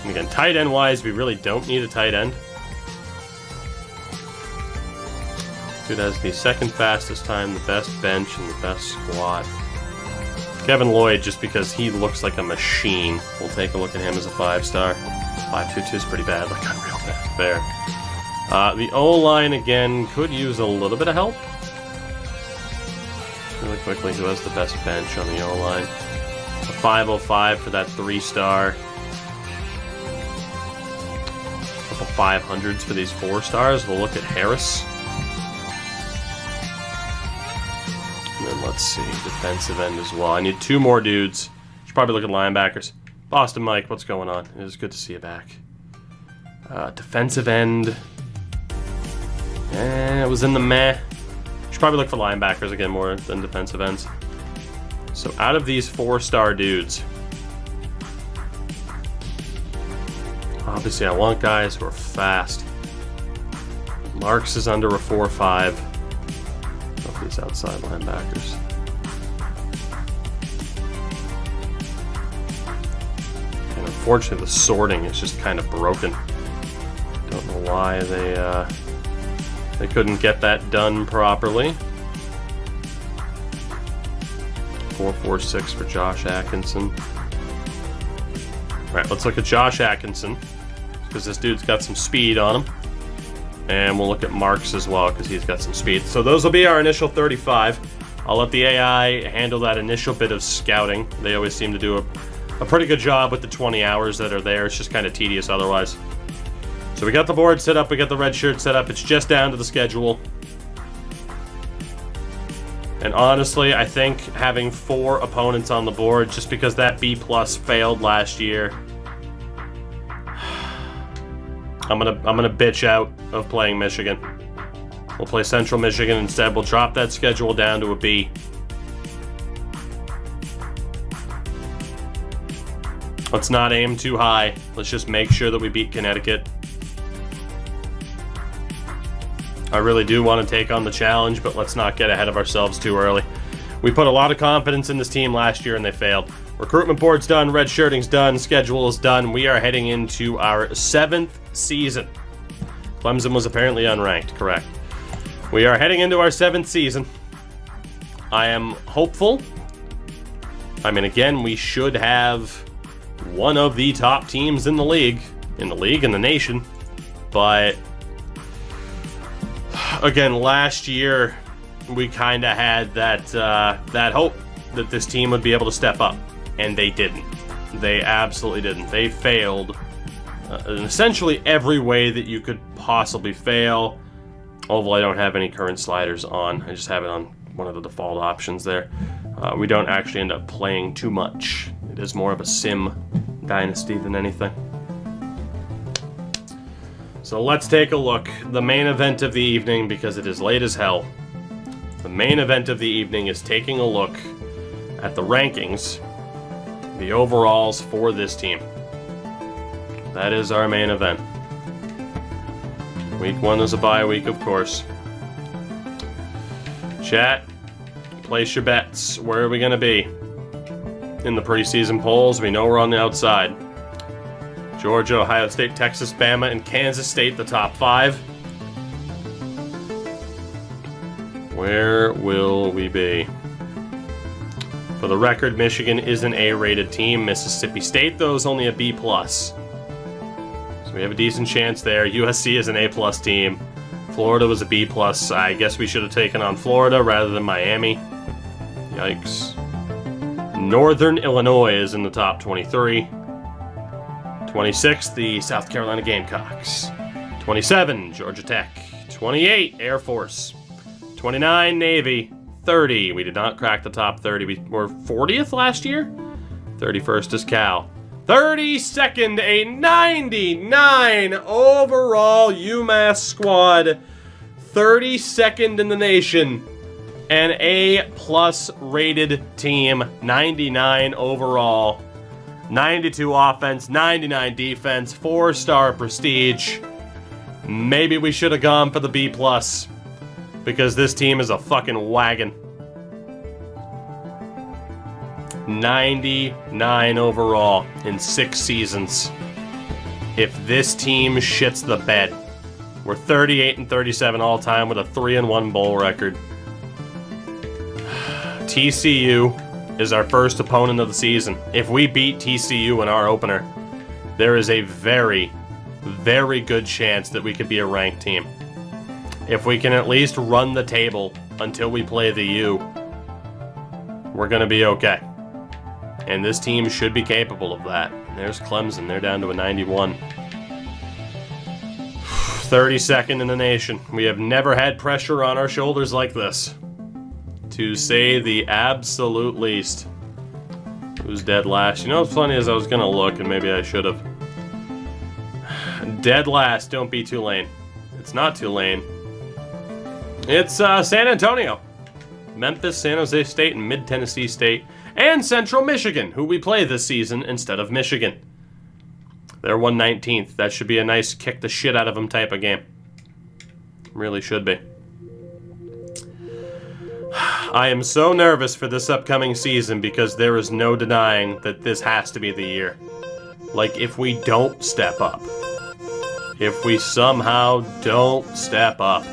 and again, tight end wise, we really don't need a tight end. Dude has the 2nd fastest time, the best bench, and the best squat. Kevin Lloyd, just because he looks like a machine. We'll take a look at him as a 5-star. 5.22 is pretty bad, like unreal bad there. The O-line, again, could use a little bit of help. Really quickly, who has the best bench on the O-line? A 505 for that 3-star. A couple 500s for these 4 stars. We'll look at Harris. And then let's see, defensive end as well. I need 2 more dudes. Should probably look at linebackers. Boston Mike, what's going on? It is good to see you back. Defensive end. It was in the meh. Should probably look for linebackers again more than defensive ends. So out of these 4-star dudes, obviously I want guys who are fast. Marks is under a 4.5. Of these outside linebackers. And unfortunately the sorting is just kind of broken. Don't know why they couldn't get that done properly. 4.46 for Josh Atkinson. Alright, let's look at Josh Atkinson, because this dude's got some speed on him. And we'll look at Marks as well, because he's got some speed. So those will be our initial 35. I'll let the AI handle that initial bit of scouting. They always seem to do a pretty good job with the 20 hours that are there. It's just kind of tedious otherwise. So we got the board set up, we got the red shirt set up. It's just down to the schedule. And honestly, I think having 4 opponents on the board, just because that B+ failed last year, I'm gonna bitch out of playing Michigan. We'll play Central Michigan instead. We'll drop that schedule down to a B. Let's not aim too high. Let's just make sure that we beat Connecticut. I really do want to take on the challenge, but let's not get ahead of ourselves too early. We put a lot of confidence in this team last year and they failed. Recruitment board's done, red shirting's done, schedule is done. We are heading into our 7th season. Clemson was apparently unranked, correct. We are heading into our 7th season. I am hopeful. I mean, again, we should have one of the top teams in the league, in the nation, but again, last year we kind of had that hope that this team would be able to step up, and they didn't. They absolutely didn't. They failed in essentially every way that you could possibly fail. Although I don't have any current sliders on, I just have it on one of the default options there. We don't actually end up playing too much. It is more of a sim dynasty than anything. So let's take a look. The main event of the evening, because it is late as hell. The main event of the evening is taking a look at the rankings, the overalls for this team. That is our main event. Week 1 is a bye week, of course. Chat, place your bets. Where are we going to be? In the preseason polls, we know we're on the outside. Georgia, Ohio State, Texas, Bama, and Kansas State, the top 5. Where will we be? For the record, Michigan is an A-rated team. Mississippi State, though, is only a B+. So we have a decent chance there. USC is an A+ team. Florida was a B+. I guess we should have taken on Florida rather than Miami. Yikes. Northern Illinois is in the top 23. 26, the South Carolina Gamecocks. 27, Georgia Tech. 28, Air Force. 29, Navy. 30, we did not crack the top 30. We were 40th last year. 31st is Cal. 32nd, a 99 overall UMass squad. 32nd in the nation. An A+ rated team. 99 overall. 92 offense, 99 defense, 4-star prestige. Maybe we should have gone for the B+, because this team is a fucking wagon. 99 overall in 6 seasons. If this team shits the bed, we're 38-37 all time with a 3-1 bowl record. TCU is our first opponent of the season. If we beat TCU in our opener, there is a very, very good chance that we could be a ranked team. If we can at least run the table until we play the U, we're going to be okay. And this team should be capable of that. There's Clemson. They're down to a 91. 32nd in the nation. We have never had pressure on our shoulders like this. To say the absolute least. Who's dead last? You know what's funny is I was going to look, and maybe I should have. Dead last. Don't be Tulane. It's not Tulane. It's San Antonio. Memphis, San Jose State, and Mid-Tennessee State, and Central Michigan, who we play this season instead of Michigan. They're 119th. That should be a nice kick the shit out of them type of game. Really should be. I am so nervous for this upcoming season because there is no denying that this has to be the year. Like, if we don't step up. If we somehow don't step up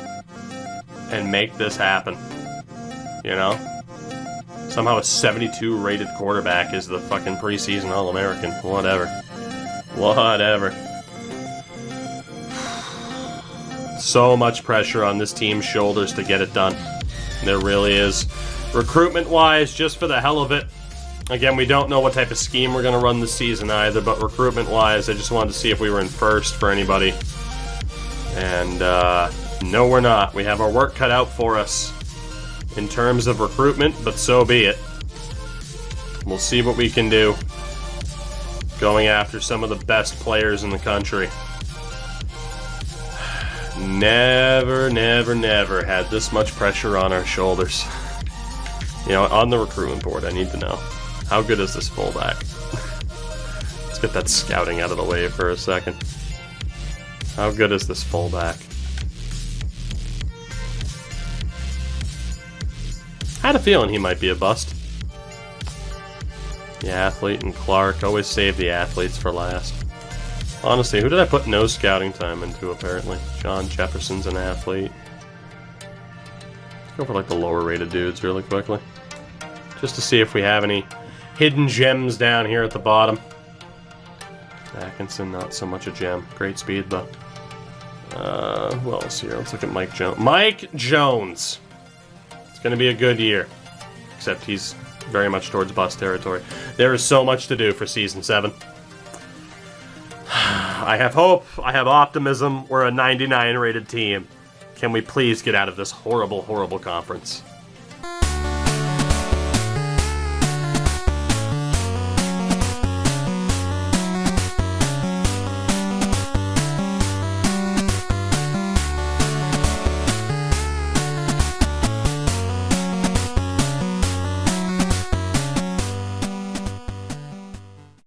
and make this happen. You know? Somehow a 72 rated quarterback is the fucking preseason All-American. Whatever. Whatever. So much pressure on this team's shoulders to get it done. There really is. Recruitment-wise, just for the hell of it. Again, we don't know what type of scheme we're going to run this season either, but recruitment-wise, I just wanted to see if we were in first for anybody. And, no, we're not. We have our work cut out for us in terms of recruitment, but so be it. We'll see what we can do going after some of the best players in the country. Never, never, never had this much pressure on our shoulders. You know, on the recruitment board, I need to know. How good is this fullback? Let's get that scouting out of the way for a second. How good is this fullback? I had a feeling he might be a bust. The athlete and Clark. Always save the athletes for last. Honestly, who did I put no scouting time into, apparently? John Jefferson's an athlete. Let's go for, like, the lower-rated dudes really quickly. Just to see if we have any hidden gems down here at the bottom. Atkinson, not so much a gem. Great speed, though. Who else here? Let's look at Mike Jones. Mike Jones! It's going to be a good year. Except he's very much towards bust territory. There is so much to do for Season 7. I have hope. I have optimism. We're a 99 rated team. Can we please get out of this horrible, horrible conference?